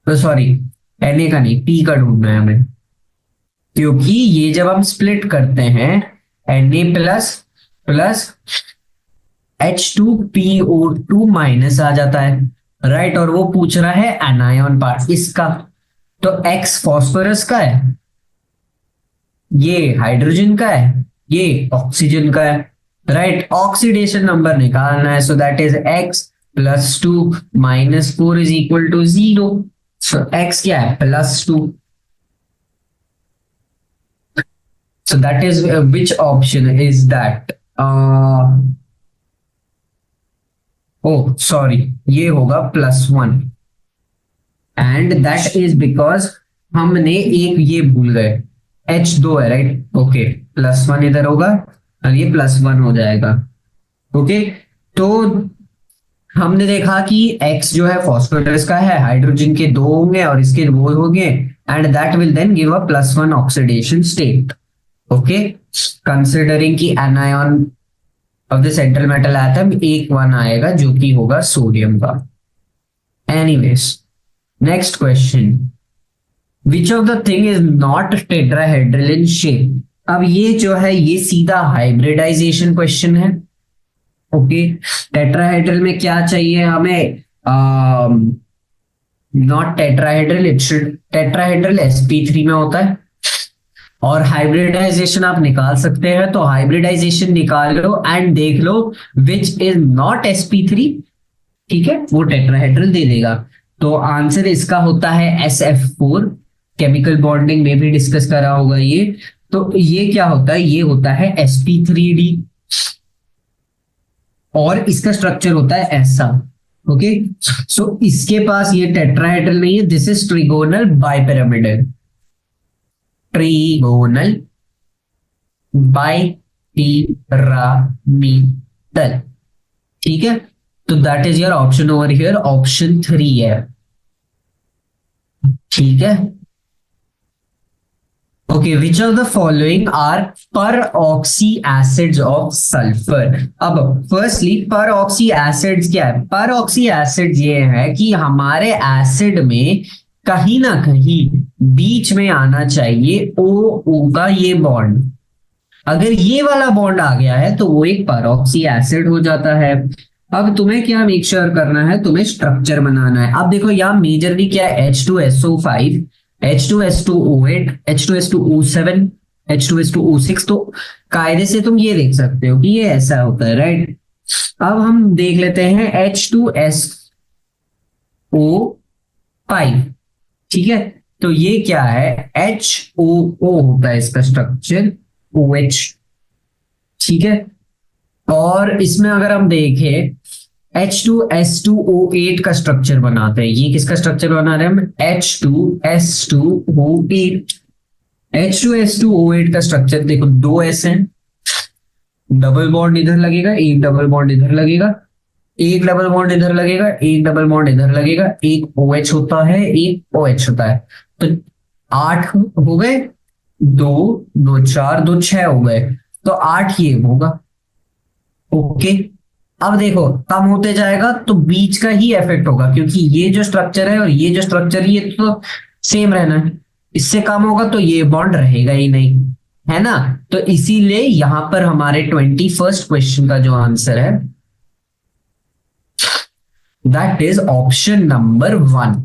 तो सॉरी, Na का नहीं, P का ढूंढना है हमें, क्योंकि ये जब हम स्प्लिट करते हैं Na प्लस प्लस H2PO2 आ जाता है, राइट। और वो पूछ रहा है एनायन पार्ट इसका, तो X फॉस्फोरस का है, ये हाइड्रोजन का है, ये ऑक्सीजन का है, राइट। ऑक्सीडेशन नंबर निकालना है, so that is X+2 -4 = 0। So X क्या है, +2। So that is which option is that, oh sorry, ये होगा +1, एंड दैट इज बिकॉज हमने एक ये भूल गए, H2 है, राइट। ओके, +1 इधर होगा और ये +1 हो जाएगा। ओके, तो हमने देखा कि X जो है फॉस्फोरस का है, हाइड्रोजन के 2 होंगे और इसके 2 होंगे, and that will then give a +1 oxidation state. Okay, considering की anion of the central metal atom एक 1 आएगा जो कि होगा सोडियम का। Anyways, next question, which of the thing is not tetrahedral in shape. अब ये जो है ये सीधा हाइब्रिडाइजेशन क्वेश्चन है। ओके, टेट्राहेड्रल में क्या चाहिए हमें, not tetrahedral, it should tetrahedral sp3 में होता है। और हाइब्रिडाइजेशन आप निकाल सकते हैं, तो हाइब्रिडाइजेशन निकाल लो एंड देख लो विच इज नॉट sp3। ठीक है, वो टेट्राहेड्रल दे देगा। तो आंसर इसका होता है SF4। केमिकल बॉन्डिंग में भी डिस्कस करा होगा ये। तो ये क्या होता है, ये होता है sp3d, और इसका स्ट्रक्चर होता है ऐसा। ओके, सो इसके पास ये टेट्राहेड्रल नहीं है, this is trigonal bipyramidal, trigonal bipyramidal. ठीक है, तो that is your option over here, option 3 है। ठीक है, okay, which of the following are peroxy acids of sulphur. अब फर्स्टली पर ऑक्सी एसिड्स क्या है, पर ऑक्सी एसिड्स ये है कि हमारे एसिड में कहीं ना कहीं बीच में आना चाहिए O का ये बॉन्ड। अगर ये वाला बॉन्ड आ गया है तो वो एक पर ऑक्सी एसिड हो जाता है। अब तुम्हें क्या मेक श्योर करना है, तुम्हें स्ट्रक्चर बनाना है। अब देखो यहाँ मेजरली क्या है, H2SO5, H2S2O8, H2S2O7, H2S2O6। तो कायदे से तुम ये देख सकते हो कि ये ऐसा होता है, राइट। अब हम देख लेते हैं H2SO5। ठीक है, तो ये क्या है, HOO होता है इसका स्ट्रक्चर, OH। ठीक है, और इसमें अगर हम देखें H2S2O8 का स्ट्रक्चर बनाते हैं। ये किसका स्ट्रक्चर बना रहे हैं हम, H2S2O8। H2S2O8 का स्ट्रक्चर देखो, 2 S हैं, डबल बॉन्ड इधर लगेगा, एक डबल बॉन्ड इधर लगेगा, एक डबल बॉन्ड इधर लगेगा, एक डबल बॉन्ड इधर लगेगा, एक OH होता है, एक OH होता है। तो 8 हो गए, 2 2 4 2 6 हो गए, तो 8 ये होगा। ओके, अब देखो कम होते जाएगा तो बीच का ही इफेक्ट होगा, क्योंकि ये जो स्ट्रक्चर है और ये जो स्ट्रक्चर है ये तो सेम रहना है। इससे कम होगा तो ये बॉन्ड रहेगा ही नहीं, है ना। तो इसीलिए यहां पर हमारे 21st क्वेश्चन का जो आंसर है that is option number 1।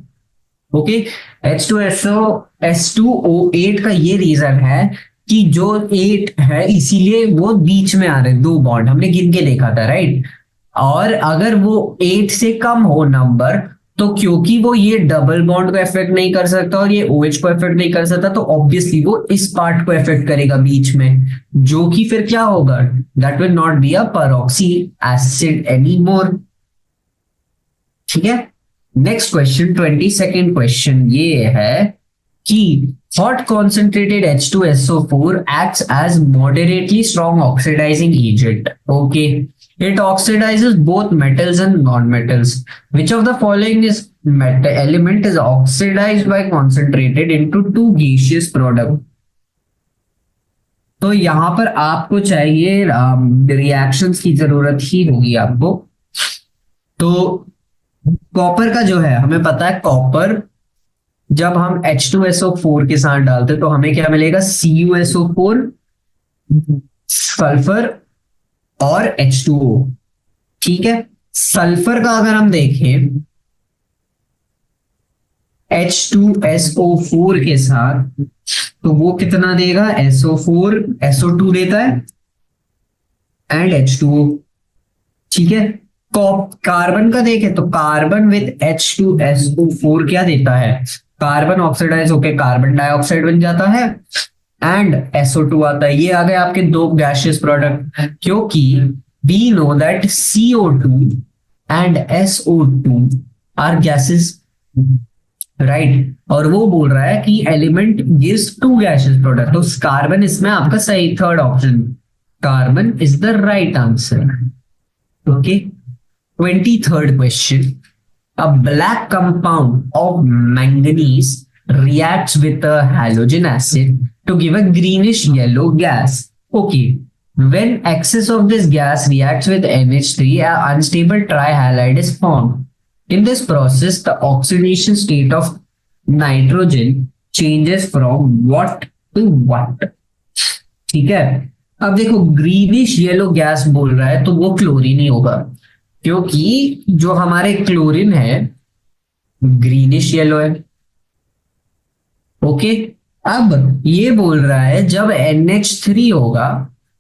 Okay, H2SO8 का ये रीजन है कि जो 8 है इसीलिए वो बीच में आ रहे, 2 बॉन्ड हमने गिन के देखा था, राइट। और अगर वो 8 से कम हो नंबर, तो क्योंकि वो ये डबल बॉन्ड को इफेक्ट नहीं कर सकता और ये OH को इफेक्ट नहीं कर सकता, तो ऑब्वियसली वो इस पार्ट को इफेक्ट करेगा बीच में, जो कि फिर क्या होगा, that will not be a परऑक्सी acid any more. ठीक है, नेक्स्ट क्वेश्चन, 22nd क्वेश्चन ये है कि hot concentrated H2SO4 acts as moderately strong oxidizing agent. Okay, it oxidizes both metals and non-metals. Which of the following is metal element is oxidized by concentrated into two gaseous product? तो यहां पर आपको चाहिए reactions की जरूरत ही होगी आपको। तो कॉपर का जो है हमें पता है, कॉपर जब हम H2SO4 के साथ डालते तो हमें क्या मिलेगा, CuSO4, सल्फर और H2O। ठीक है, सल्फर का अगर हम देखें H2SO4 के साथ तो वो कितना देगा, SO4 SO2 देता है एंड H2O। ठीक है, कार्बन का देखें तो कार्बन विद H2SO4 क्या देता है, कार्बन ऑक्सीडाइज होकर कार्बन डाइऑक्साइड बन जाता है एंड SO2 आता है। ये आ गए आपके दो गैसियस प्रोडक्ट, क्योंकि we know that CO2 and SO2 are gases, right. और वो बोल रहा है कि element gives two gaseous product, तो कार्बन इसमें आपका सही, third option carbon is the right answer. Okay, 23rd question. A black compound of manganese reacts with a halogen acid to give a greenish yellow gas. Okay. When excess of this gas reacts with NH3, an unstable trihalide is formed. In this process, the oxidation state of nitrogen changes from what to what. ठीक है, अब देखो greenish yellow gas बोल रहा है तो वो chlorine ही होगा, क्योंकि जो हमारे क्लोरीन है ग्रीनिश येलो है। ओके, अब ये बोल रहा है जब NH3 होगा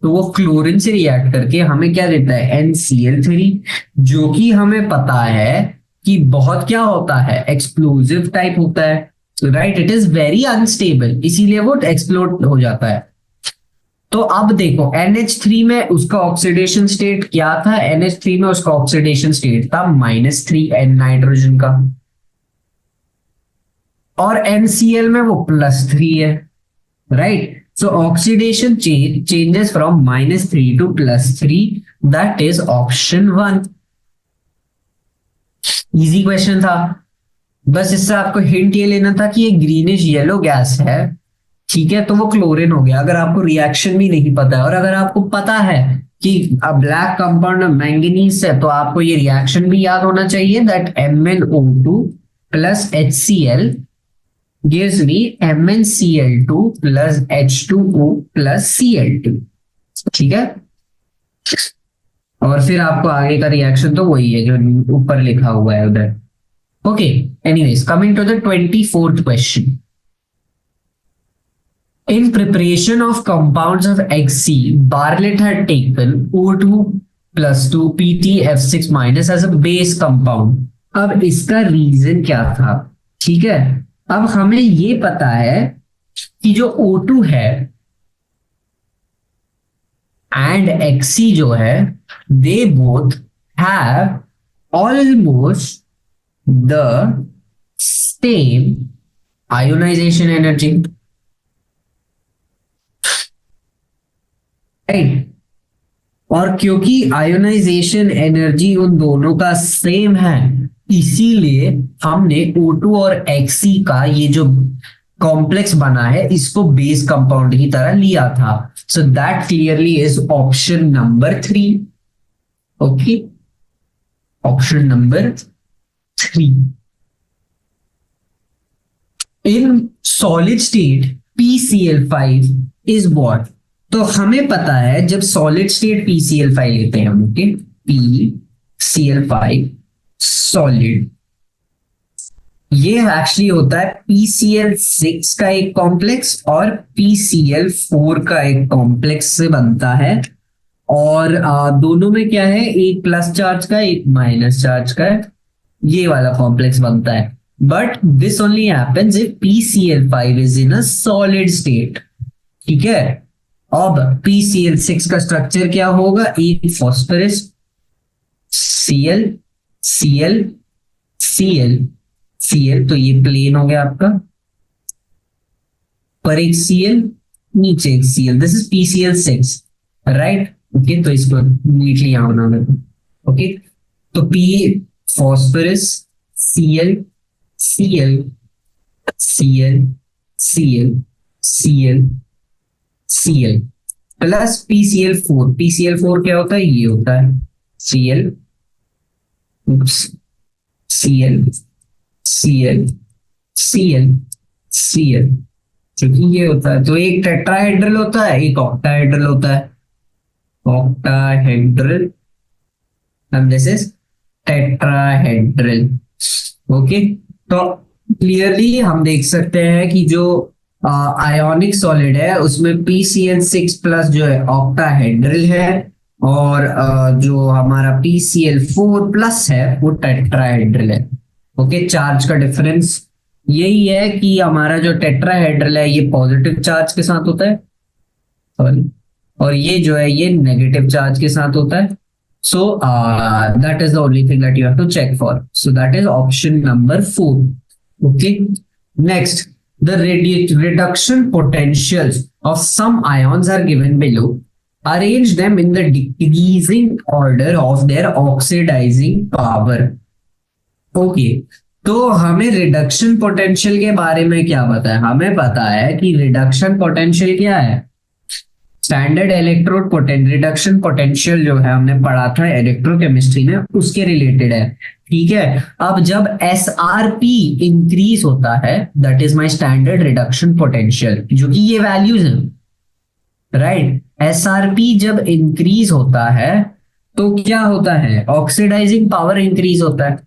तो वो क्लोरीन से रिएक्ट करके हमें क्या देता है, NCl3, जो कि हमें पता है कि बहुत क्या होता है, एक्सप्लोजिव टाइप होता है, right. It is very unstable, इसीलिए वो एक्सप्लोड हो जाता है। तो अब देखो NH3 में उसका ऑक्सीडेशन स्टेट क्या था, NH3 में उसका ऑक्सीडेशन स्टेट था -3 नाइट्रोजन का, और NCl में वो +3 है, right. So oxidation changes from -3 to +3, that is option 1। Easy question था, बस इससे आपको हिंट ये लेना था कि ये ग्रीनिश येलो गैस है, ठीक है, तो वो क्लोरीन हो गया। अगर आपको रिएक्शन भी नहीं पता है और अगर आपको पता है कि ब्लैक कंपाउंड मैंगनीज है तो आपको ये रिएक्शन भी याद होना चाहिए, that MnO2 plus HCl gives me MnCl2 plus H2O plus Cl2। ठीक है, और फिर आपको आगे का रिएक्शन तो वही है जो ऊपर लिखा हुआ है उधर। Okay, anyways coming to the 24th question. In preparation of compounds of Xc, Bartlett had taken O2 plus 2 PtF6 minus as a base compound. अब इसका रीजन क्या था, ठीक है। अब हमें ये पता है कि जो O2 है एंड Xc जो है, they both have almost the same ionization energy. और क्योंकि आयोनाइजेशन एनर्जी उन दोनों का सेम है, इसीलिए हमने O2 और Xc का ये जो कॉम्प्लेक्स बना है इसको बेस कंपाउंड की तरह लिया था। So that clearly is option number 3। Okay, option number 3। In solid state PCl5 is what. तो हमें पता है जब सॉलिड स्टेट PCl5 लेते हैं हम, ओके, PCl5 सॉलिड, ये एक्चुअली होता है PCl6 का एक कॉम्प्लेक्स और PCl4 का एक कॉम्प्लेक्स से बनता है। और दोनों में क्या है, एक प्लस चार्ज का एक माइनस चार्ज का है, ये वाला कॉम्प्लेक्स बनता है। But this only happens if PCl5 is in a solid state. ठीक है, अब PCl6 का स्ट्रक्चर क्या होगा, एक phosphorus, Cl Cl Cl Cl, तो ये प्लेन हो गया आपका, ऊपर एक Cl, नीचे एक Cl, this is PCl6, right. Okay, तो इसको नीटली यहां बना देते हैं। ओके, तो P phosphorus, Cl, Cl, Cl, Cl, Cl, Cl plus PCl4। PCl4 क्या होता है, ये होता है Cl, Cl, Cl, Cl, Cl, क्योंकि ये होता है। तो एक टेट्राहेड्रल होता है, एक ऑक्टाहेड्रल होता है, octahedral, and this is tetrahedral। Okay, तो क्लियरली हम देख सकते हैं कि जो आयोनिक सॉलिड है उसमें PCl6 प्लस जो है ऑक्टाहेड्रल है, और जो हमारा PCl4 प्लस है वो टेट्राहेड्रल है। ओके, चार्ज का डिफरेंस यही है कि हमारा जो टेट्राहेड्रल है ये पॉजिटिव चार्ज के साथ होता है, सॉरी, और ये जो है ये नेगेटिव चार्ज के साथ होता है। So that is the only thing that you have to check for. So that is option number 4। Okay, next, the reduction potentials of some ions are given below. Arrange them in the decreasing order of their oxidizing power. Okay, तो हमें reduction potential के बारे में क्या पता है? हमें पता है कि रिडक्शन पोटेंशियल क्या है, स्टैंडर्ड इलेक्ट्रोड रिडक्शन पोटेंशियल जो है हमने पढ़ा था इलेक्ट्रोकेमिस्ट्री में, उसके रिलेटेड है। ठीक है, अब जब SRP इंक्रीज होता है, that is my standard reduction potential, जो कि ये वैल्यूज हैं, राइट। SRP जब इंक्रीज होता है तो क्या होता है, ऑक्सीडाइजिंग पावर इंक्रीज होता है,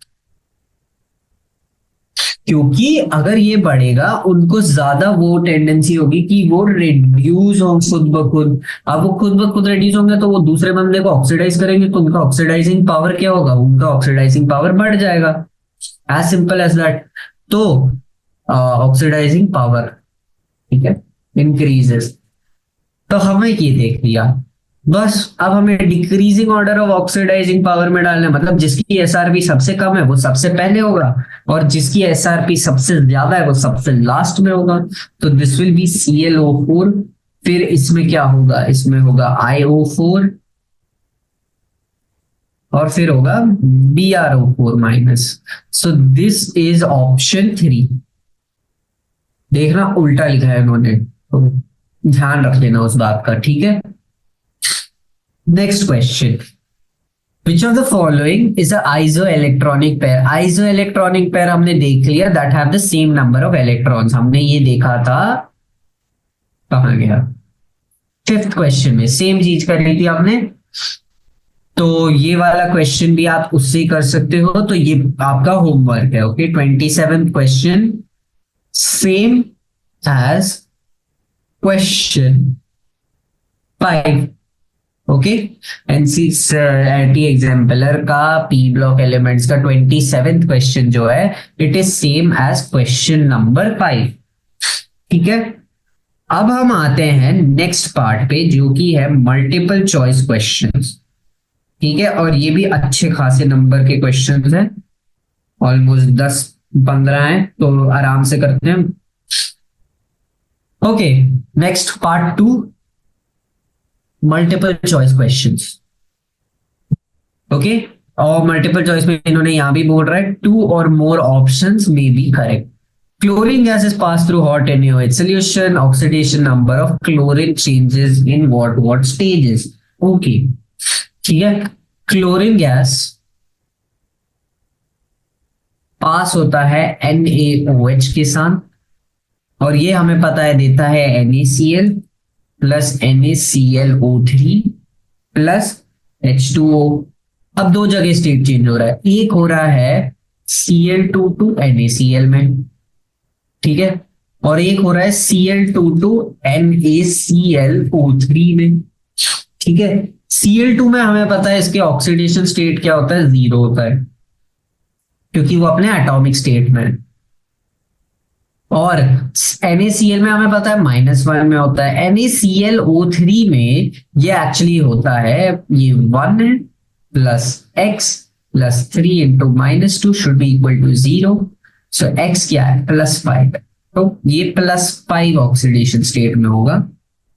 क्योंकि अगर ये बढ़ेगा उनको ज्यादा वो टेंडेंसी होगी कि वो रिड्यूस हो खुद ब खुद। अब वो खुद ब खुद रिड्यूस होंगे तो वो दूसरे बंदे को ऑक्सीडाइज करेंगे, तो उनका ऑक्सीडाइजिंग पावर क्या होगा, उनका ऑक्सीडाइजिंग पावर बढ़ जाएगा, एज सिंपल एज दैट। तो ऑक्सीडाइजिंग पावर, ठीक है, इंक्रीजेस। तो हमें ये देख लिया, बस अब हमें decreasing order of oxidizing power में डालना है, मतलब जिसकी SRP सबसे कम है वो सबसे पहले होगा, और जिसकी SRP सबसे ज्यादा है वो सबसे लास्ट में होगा। तो दिस विल बी ClO4, फिर इसमें क्या होगा, इसमें होगा IO4, और फिर होगा BrO4 minus. So this is option 3। देखना उल्टा लिखा है इन्होंने, तो ध्यान रख लेना उस बात का, ठीक है। Next question. Which of the following is a isoelectronic pair? Isoelectronic pair हमने देख लिया, that have the same number of electrons. हमने ये देखा था, कहाँ गया, 5th क्वेश्चन में सेम चीज कर रही थी आपने। तो ये वाला क्वेश्चन भी आप उससे ही कर सकते हो, तो ये आपका होमवर्क है। Okay, 27th question same as question 5। Okay, NCERT exemplar का पी ब्लॉक एलिमेंट्स का 27th क्वेश्चन जो है it is same as question number 5। ठीक है, अब हम आते हैं नेक्स्ट पार्ट पे, जो कि है मल्टीपल चॉइस क्वेश्चंस। ठीक है, और ये भी अच्छे खासे नंबर के क्वेश्चंस हैं, ऑलमोस्ट 10-15 हैं, तो आराम से करते हैं। Okay, next part 2, multiple choice questions. Okay, और मल्टीपल चॉइस में इन्होंने यहां भी बोल रहा है 2 और more options may be correct. Chlorine gas is passed through hot NaOH solution. Oxidation number of chlorine changes in what stages? Okay, ठीक है, क्लोरीन गैस पास होता है NaOH के साथ, और ये हमें पता है देता है NaCl plus NaClO3 plus H2O। अब दो जगह स्टेट चेंज हो रहा है, एक हो रहा है Cl2 to NaCl में, ठीक है, और एक हो रहा है Cl2 to NaClO3 में। ठीक है, Cl2 में हमें पता है इसके ऑक्सीडेशन स्टेट क्या होता है, 0 होता है, क्योंकि वो अपने एटॉमिक स्टेट में है। और NaCl में हमें पता है -1 में होता है। NaClO3 में ये एक्चुअली होता है, ये 1 है plus x plus 3 into -2 should be equal to 0। So x क्या है, +5। तो ये +5 ऑक्सीडेशन स्टेट में होगा,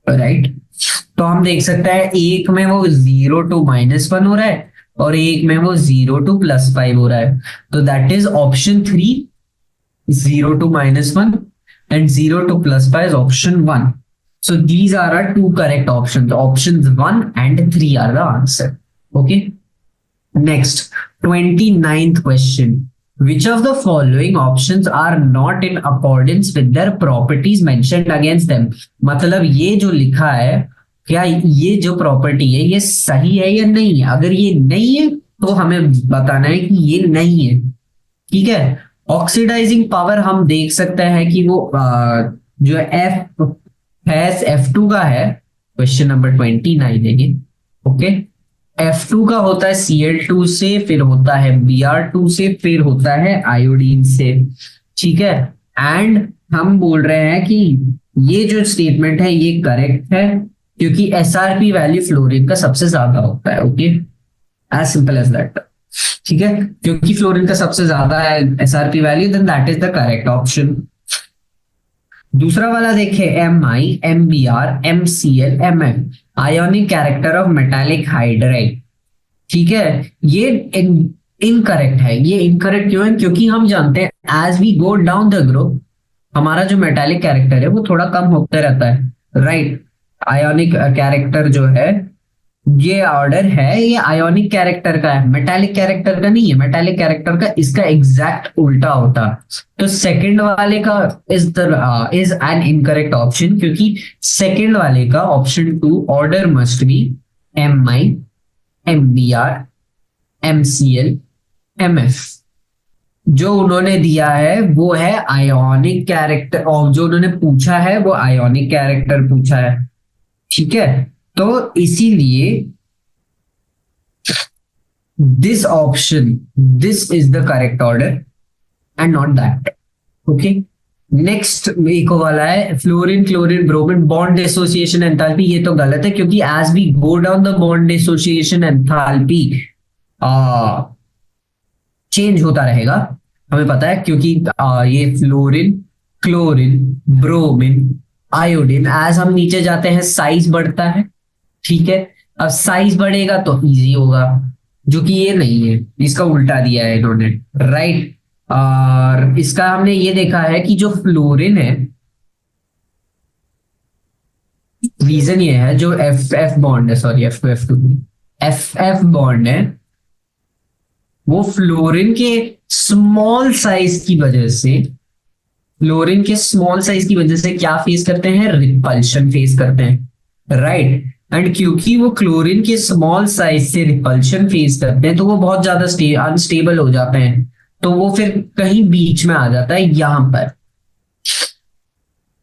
राइट। तो हम देख सकते हैं एक में वो 0 to -1 हो रहा है और एक में वो 0 to +5 हो रहा है। तो that is option 3, 0 to -1 and 0 to +5 is option 1. So these are our two correct options. Options 1 and 3 are the answer. Okay. Next, 29th question. Which of the following options are not in accordance with their properties mentioned against them? मतलब ये जो लिखा है, क्या ये जो property है ये सही है या नहीं है? अगर ये नहीं है तो हमें बताना है कि ये नहीं है, ठीक है। ऑक्सीडाइजिंग पावर हम देख सकते हैं कि वो जो F2 का है, क्वेश्चन नंबर 29 है ये। ओके, F2 का होता है Cl2 से, फिर होता है Br2 से, फिर होता है आयोडीन से, ठीक है। एंड हम बोल रहे हैं कि ये जो स्टेटमेंट है ये करेक्ट है क्योंकि SRP वैल्यू फ्लोरीन का सबसे ज्यादा होता है। Okay, as simple as that, ठीक है। क्योंकि फ्लोरीन का सबसे ज्यादा है SRP value, then that is the correct option. दूसरा वाला देखे, Mi, Mbr, MCl, Mn, ionic character of metallic hydride, ठीक है। ये इनकरेक्ट है। ये इनकरेक्ट क्यों है? क्योंकि हम जानते हैं as we go down the group हमारा जो मेटालिक कैरेक्टर है वो थोड़ा कम होता रहता है, राइट। आयोनिक कैरेक्टर जो है, ये ऑर्डर है, ये आयोनिक कैरेक्टर का है, मेटालिक कैरेक्टर का नहीं है। मेटालिक कैरेक्टर का इसका एग्जैक्ट उल्टा होता। तो सेकंड वाले का इज एन इनकरेक्ट ऑप्शन क्योंकि सेकंड वाले का option 2 order must be Mi, Mbr, MCl, Mf। जो उन्होंने दिया है वो है आयोनिक कैरेक्टर, और जो उन्होंने पूछा है वो आयोनिक कैरेक्टर पूछा है, ठीक है। तो इसीलिए this option, this is the correct order and not that. Okay, next एक वाला है fluorine chlorine bromine bond association enthalpy. ये तो गलत है क्योंकि as we go down the bond association enthalpy change होता रहेगा, हमें पता है। क्योंकि ये fluorine chlorine bromine iodine, as हम नीचे जाते हैं साइज बढ़ता है, ठीक है। अब साइज बढ़ेगा तो इजी होगा, जो कि ये नहीं है, इसका उल्टा दिया है इन्होंने, राइट। और इसका हमने ये देखा है कि जो फ्लोरीन है, रीजन ये है जो एफ बॉन्ड है, सॉरी F2 एफ बॉन्ड है, वो फ्लोरीन के स्मॉल साइज की वजह से, फ्लोरीन के स्मॉल साइज की वजह से क्या फेस करते हैं? रिपल्शन फेस करते हैं, राइट। एंड क्योंकि वो क्लोरीन के स्मॉल साइज से रिपल्शन फेस करते हैं तो वो बहुत ज्यादा अनस्टेबल हो जाते हैं, तो वो फिर कहीं बीच में आ जाता है, यहां पर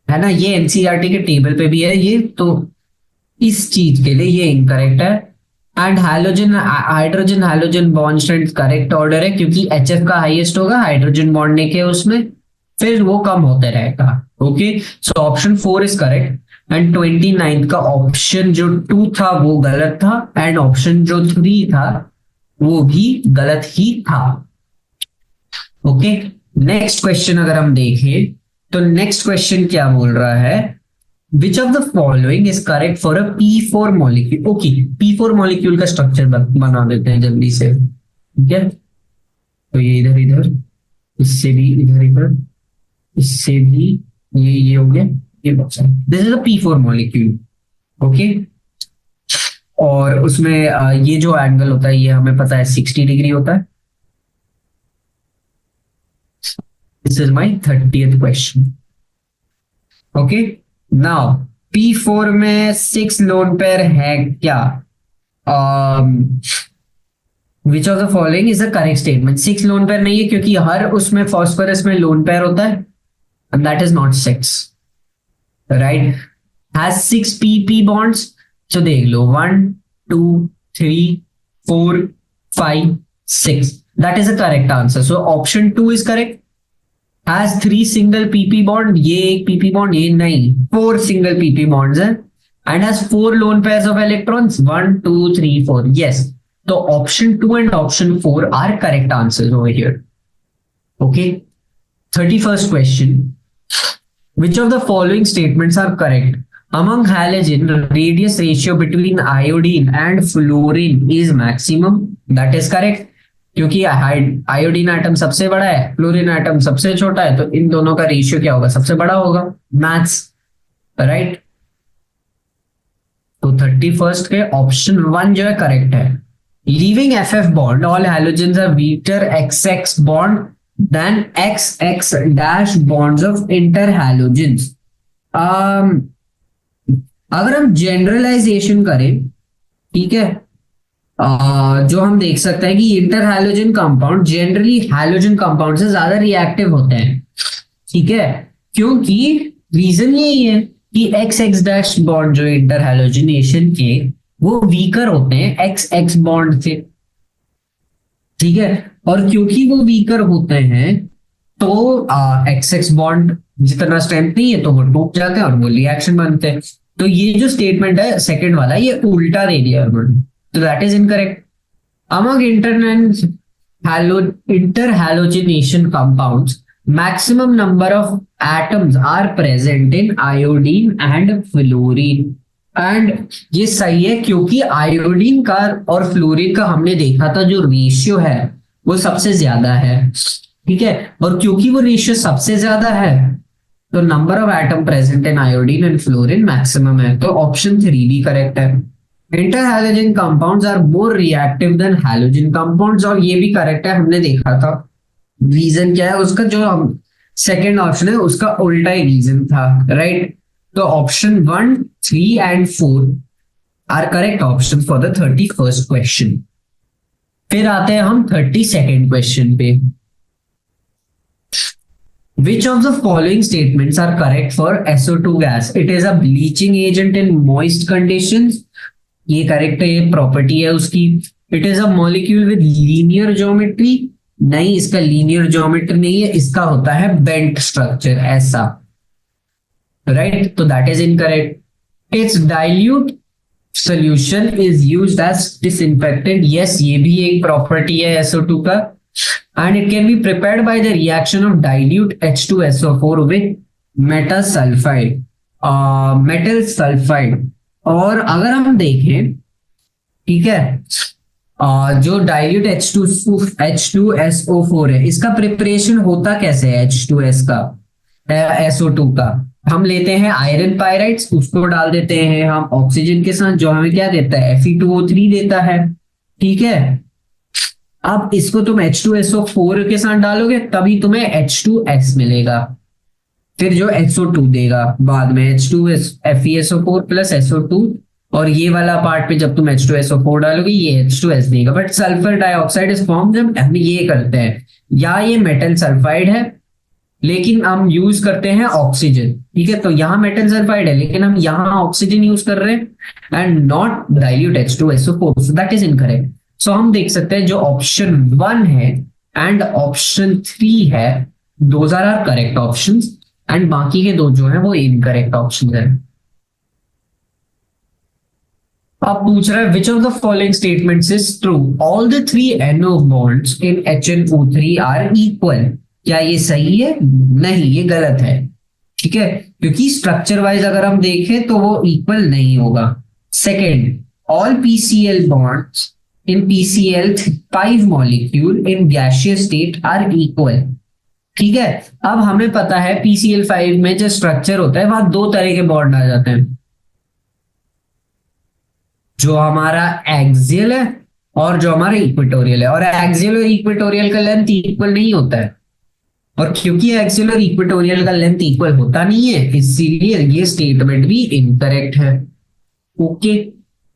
है ना। ये एनसीईआरटी के टेबल पे भी है ये, तो इस चीज के लिए ये इनकरेक्ट है। And hydrogen hydrogen hydrogen bond strength correct order है क्योंकि HF का हाईएस्ट होगा हाइड्रोजन बॉन्ड ने के उसमें, फिर वो कम होते रहेगा। Okay, so option 4 is correct and 29 का ऑप्शन जो 2 था वो गलत था एंड ऑप्शन जो 3 था वो भी गलत ही था। ओके, नेक्स्ट क्वेश्चन अगर हम देखें तो नेक्स्ट क्वेश्चन क्या बोल रहा है? Which of the following is correct for a P4 molecule? Okay, P4 molecule का स्ट्रक्चर बना देते हैं जल्दी से, ठीक है। तो ये इधर इधर, इससे भी इधर इधर, इससे भी ये हो गया, ये बचा। This is a P4 molecule, okay. और उसमें ये जो एंगल होता है ये हमें पता है 60 डिग्री होता है। This is my 30th question. Okay, now P4 में 6 लोन पेयर है क्या? विच of the following is a correct statement? 6 lone pair नहीं है क्योंकि हर उसमें फॉस्फोरस में लोन पेयर होता है and that is not 6, right. Has 6 pp bonds, तो देख लो 1 2 3 4 5 6, that is a correct answer. So option 2 is correct. Has 3 single pp bond, ये एक pp बॉन्ड, ये नहीं, 4 सिंगल pp बॉन्ड्स है and has 4 lone pairs of electrons 1 2 3 4, yes. तो option 2 and option 4 are correct answers over here. Okay, 31st question, Which of the following statements are correct? Among halogen, radius ratio between iodine and fluorine is maximum. That is correct. क्योंकि iodine atom सबसे बड़ा है, fluorine atom सबसे छोटा है, तो इन दोनों का रेशियो क्या होगा? सबसे बड़ा होगा. Maths, right. तो 31st के ऑप्शन 1 जो है करेक्ट है. Leaving F F bond, all halogens are weaker X X bond than X X dash bonds of interhalogens. अगर हम जनरलाइजेशन करें, ठीक है, जो हम देख सकते हैं कि inter halogen compound generally halogen compound से ज्यादा रिएक्टिव होते हैं. ठीक है, क्योंकि रीजन यही है कि एक्स एक्स डैश बॉन्ड जो इंटर हैलोजिनेशन के वो वीकर होते हैं एक्स एक्स बॉन्ड से. ठीक है, और क्योंकि वो वीकर होते हैं तो एक्स एक्स बॉन्ड जितना स्ट्रेंथ नहीं है तो वो टूट जाते हैं और वो रिएक्शन बनते हैं. तो ये जो स्टेटमेंट है सेकंड वाला, ये उल्टा दे दिया उन्होंने, तो that is incorrect. Among interhalogenation compounds, maximum number of atoms are present in iodine and fluorine. And ये सही है क्योंकि आयोडीन का और फ्लोरीन का हमने देखा था जो रेशियो है वो सबसे ज्यादा है. ठीक है, और क्योंकि वो रेशियो सबसे ज्यादा है तो number of atom present in iodine and fluorine maximum है. तो ऑप्शन 3 भी करेक्ट है. Interhalogen compounds are more reactive than halogen compounds, और ये भी करेक्ट है, हमने देखा था. रीजन क्या है उसका? जो हम सेकेंड ऑप्शन है उसका उल्टा ही रीजन था, राइट. तो option 1, 3 and 4 are correct option for the 31st question. फिर आते हैं हम 32nd क्वेश्चन पे. Which of the following statements are correct for SO2 gas? It is a bleaching agent in moist conditions. ये correct है, ये property है उसकी. It is a molecule with linear geometry. नहीं, इसका लीनियर ज्योमेट्री नहीं है, इसका होता है बेंट स्ट्रक्चर ऐसा, राइट. तो that is incorrect. It's dilute solution is used as disinfectant. Yes, ये भी एक प्रॉपर्टी है SO2 का. And it can be prepared by the reaction of dilute H2SO4 with metal sulphide. और अगर हम देखें, ठीक है, जो डाइल्यूट H2SO4 है, इसका प्रिपरेशन होता कैसे है? H2S का, SO2 का हम लेते हैं आयरन पायराइड्स, उसको डाल देते हैं हम ऑक्सीजन के साथ, जो हमें क्या देता है? Fe2O3 देता है. ठीक है, अब इसको तुम H2SO4 के साथ डालोगे तभी तुम्हें H2S मिलेगा. फिर जो SO2 देगा बाद में FeSO4 प्लस SO2, और ये वाला पार्ट पे जब तुम H2SO4 डालोगे ये H2S देगा. But sulphur dioxide is form जब हम ये करते हैं, या ये मेटल सल्फाइड है लेकिन हम यूज करते हैं ऑक्सीजन. ठीक है, तो यहाँ मेटल सल्फाइड है लेकिन हम यहाँ ऑक्सीजन यूज कर रहे हैं and not dilute H2SO4, so that is incorrect. सो हम देख सकते हैं जो ऑप्शन 1 है एंड ऑप्शन 3 है, those are correct options, and बाकी के दो जो है वो इनकरेक्ट ऑप्शन है. अब पूछ रहा है विच of the following statements is true? All the 3 NO bonds in HNO3 are equal. क्या ये सही है? नहीं, ये गलत है. ठीक है, क्योंकि स्ट्रक्चर वाइज अगर हम देखें तो वो इक्वल नहीं होगा. Second, all PCl bonds in PCl5 molecule in gaseous state are equal. ठीक है, अब हमें पता है PCl5 में जो स्ट्रक्चर होता है वहां 2 तरह के बॉन्ड आ जाते हैं, जो हमारा एक्सियल है और जो हमारा इक्वेटोरियल है. और एक्सियल और इक्वेटोरियल का लेंथ इक्वल नहीं होता है, और क्योंकि एक्सियल और इक्वेटोरियल का लेंथ इक्वल होता नहीं है इसीलिए ये स्टेटमेंट भी इनकरेक्ट है. Okay,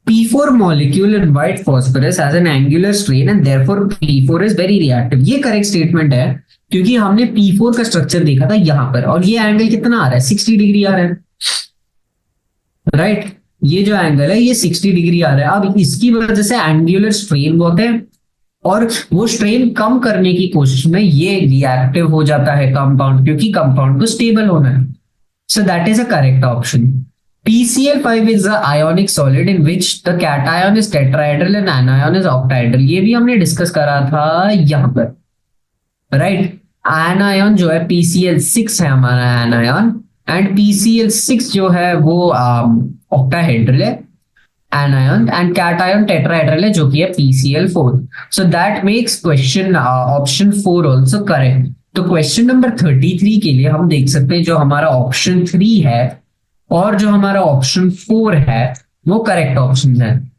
P4 molecule in white phosphorus has an angular strain and therefore P4 is very reactive. ये करेक्ट स्टेटमेंट है क्योंकि हमने P4 का स्ट्रक्चर देखा था यहां पर, और ये एंगल कितना आ रहा है? 60 डिग्री आ रहा है, राइट. ये जो एंगल है ये 60 डिग्री आ रहा है. अब इसकी वजह से एंगुलर स्ट्रेन होते हैं और वो स्ट्रेन कम करने की कोशिश में ये रिएक्टिव हो जाता है कंपाउंड, क्योंकि कंपाउंड को स्टेबल होना है. So that is a correct option. PCl5 is the ionic solid in which the cation is tetrahedral and anion is octahedral. ये भी हमने डिस्कस करा था यहाँ पर, राइट. एनायन जो है PCl6 है हमारा एनायन, एंड PCl6 जो है वो ऑक्टाहेड्रल है, anion, and cation tetrahedral है जो कि है PCl4. So that makes question option 4 also correct. तो क्वेश्चन नंबर 33 के लिए हम देख सकते हैं जो हमारा ऑप्शन 3 है और जो हमारा ऑप्शन 4 है वो करेक्ट ऑप्शन है।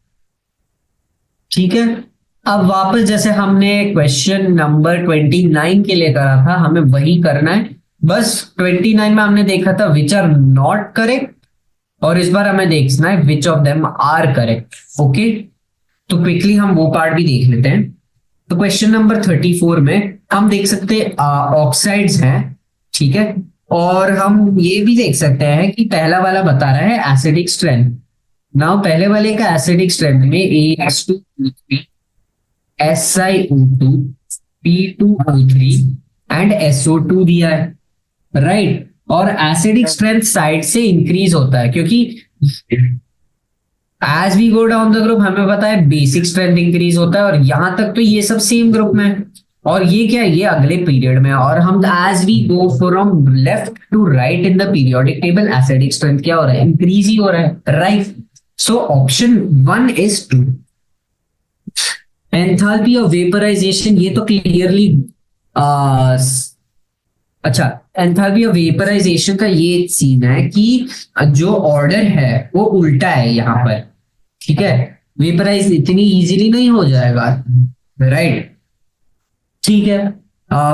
ठीक है, अब वापस जैसे हमने क्वेश्चन नंबर 29 के लिए करा था हमें वही करना है। बस 29 में हमने देखा था विच आर नॉट करेक्ट, और इस बार हमें देखना है which of them are correct. Okay, तो क्विकली हम वो पार्ट भी देख लेते हैं। तो क्वेश्चन नंबर 34 में हम देख सकते हैं ऑक्साइड्स हैं, ठीक है, और हम ये भी देख सकते हैं कि पहला वाला बता रहा है एसिडिक स्ट्रेंथ। नाउ पहले वाले का एसिडिक स्ट्रेंथ में AX2O3 SiO2 P2O3 and SO2 दिया है, राइट। और एसिडिक स्ट्रेंथ साइड से इंक्रीज होता है क्योंकि as we go down the group हमें पता है बेसिक स्ट्रेंथ इंक्रीज होता है, और यहां तक तो ये सब सेम ग्रुप में है, और ये क्या है, ये अगले पीरियड में है। और हम as we go from left to right in the periodic table acidic strength क्या हो रहा है, इंक्रीज ही हो रहा है, right. So option 1 is 2। Enthalpy of vaporisation, ये तो क्लियरली अच्छा, एंथैल्पी ऑफ वेपराइजेशन का ये सीन है कि जो ऑर्डर है वो उल्टा है यहाँ पर, ठीक है। वेपराइज इतनी इजीली नहीं हो जाएगा, राइट, ठीक है।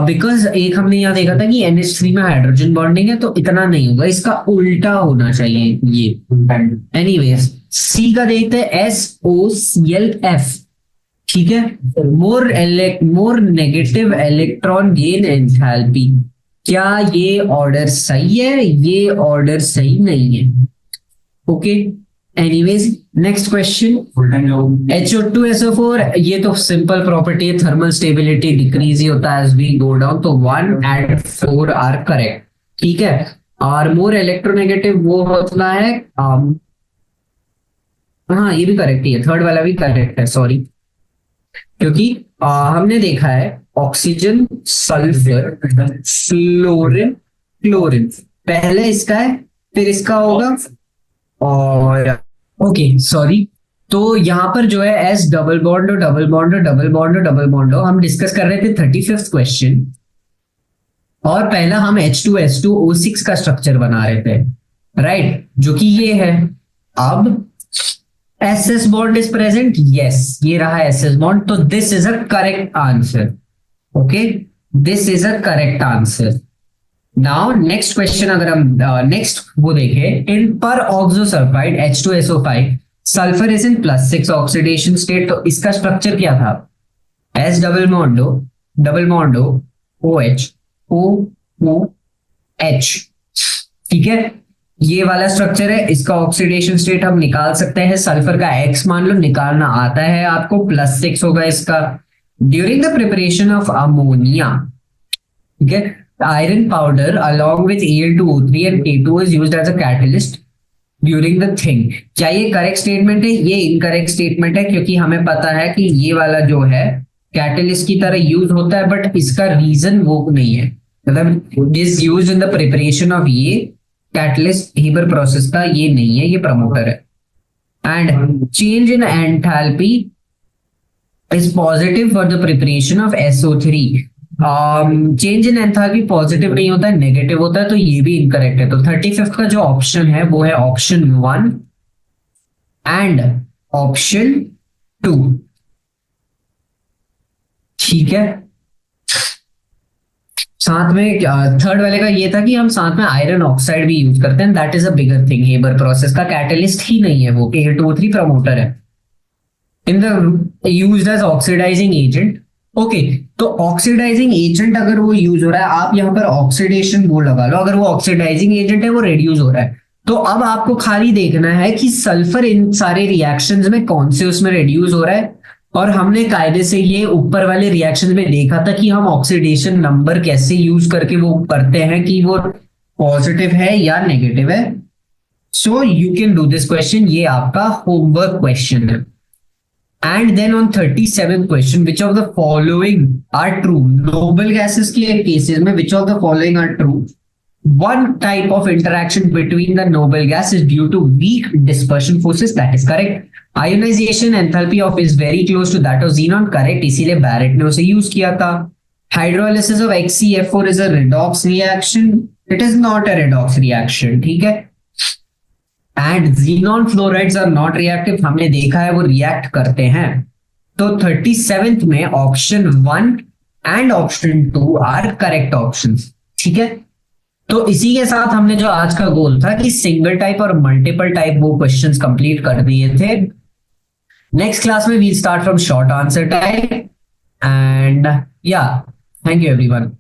बिकॉज एक हमने यहाँ देखा था कि NH3 में हाइड्रोजन बॉन्डिंग है तो इतना नहीं होगा, इसका उल्टा होना चाहिए ये। एनीवेज सी का देखते हैं SOClF, ठीक है। More negative electron gain enthalpy, क्या ये ऑर्डर सही है, ये ऑर्डर सही नहीं है। Okay, anyways next question, HO2SO4, ये तो सिंपल प्रॉपर्टी है, थर्मल स्टेबिलिटी डिक्रीज ही होता है एज वी गो डाउन, तो 1 and 4 आर करेक्ट, ठीक है। और मोर इलेक्ट्रोनेगेटिव वो होता है हाँ ये भी करेक्ट ही है, थर्ड वाला भी करेक्ट है, सॉरी, क्योंकि हमने देखा है ऑक्सीजन, सल्फर, फ्लोरीन, क्लोरीन, पहले इसका है फिर इसका होगा, और ओके सॉरी, तो यहाँ पर जो है एस डबल बॉन्ड और डबल बॉन्ड और डबल बॉन्ड और डबल बॉन्ड, हम डिस्कस कर रहे थे 35th क्वेश्चन, और पहला हम H2S2O6 का स्ट्रक्चर बना रहे थे, राइट, जो कि ये है। अब SS bond is present, yes, ये रहा SS bond, तो this is a correct answer. Okay, this is a correct answer. Now next question अगर हम next वो देखें, in per oxosulfide H2SO5 sulfur is in +6 oxidation state, तो इसका structure क्या था, S double bond OH OOH, ठीक है, ये वाला स्ट्रक्चर है, इसका ऑक्सीडेशन स्टेट हम निकाल सकते हैं, सल्फर का X मान लो, निकालना आता है आपको, +6 होगा इसका। During the preparation of ammonia, ठीक है, iron powder along with Al2O3 and K2 is used as a catalyst during the thing, क्या ये करेक्ट स्टेटमेंट है, ये इनकरेक्ट स्टेटमेंट है, क्योंकि हमें पता है कि ये वाला जो है कैटलिस्ट की तरह यूज होता है, बट इसका रीजन वो नहीं है, मतलब is used in the preparation of ये कैटलिस्ट, हीबर प्रोसेस का ये नहीं है, ये प्रमोटर है। And change in enthalpy is positive for the preparation of SO3, change in enthalpy positive नहीं होता है, नेगेटिव होता है, तो ये भी इनकरेक्ट है। तो 35th का जो ऑप्शन है वो है ऑप्शन 1 एंड ऑप्शन 2, ठीक है। साथ में थर्ड वाले का ये था कि हम साथ में आयरन ऑक्साइड भी यूज करते हैं, that is a bigger thing, Haber process का कैटलिस्ट ही नहीं है वो, Al2O3 प्रमोटर है, in the used as oxidising agent. Okay, तो ऑक्सीडाइजिंग एजेंट अगर वो यूज हो रहा है, आप यहाँ पर ऑक्सीडेशन वो लगा लो, अगर वो ऑक्सीडाइजिंग एजेंट है वो रिड्यूस हो रहा है, तो अब आपको खाली देखना है कि सल्फर इन सारे रिएक्शंस में कौन से उसमें रिड्यूस हो रहा है। और हमने कायदे से ये ऊपर वाले रिएक्शन में देखा था कि हम ऑक्सीडेशन नंबर कैसे यूज करके वो करते हैं कि वो पॉजिटिव है या नेगेटिव है। So you can do this question, ये आपका होमवर्क क्वेश्चन है। And then on 37th question, which of the following are true, noble gases के केसेस में विच of the following are true, one type of interaction between the noble gas is due to weak dispersion forces. That is correct. Ionization enthalpy of is very close to that of xenon. Correct. इसीलिए Barrett ने उसे use किया था. Hydrolysis of HCF4 is a redox reaction. It is not a redox reaction. ठीक है. And xenon fluorides are not reactive. हमने देखा है वो रिएक्ट करते हैं. तो 37th में option 1 and option 2 are correct options. ठीक है. तो इसी के साथ हमने जो आज का गोल था कि सिंगल टाइप और मल्टीपल टाइप वो क्वेश्चंस कंप्लीट कर दिए थे. नेक्स्ट क्लास में we start from short answer type and या थैंक यू एवरीवन.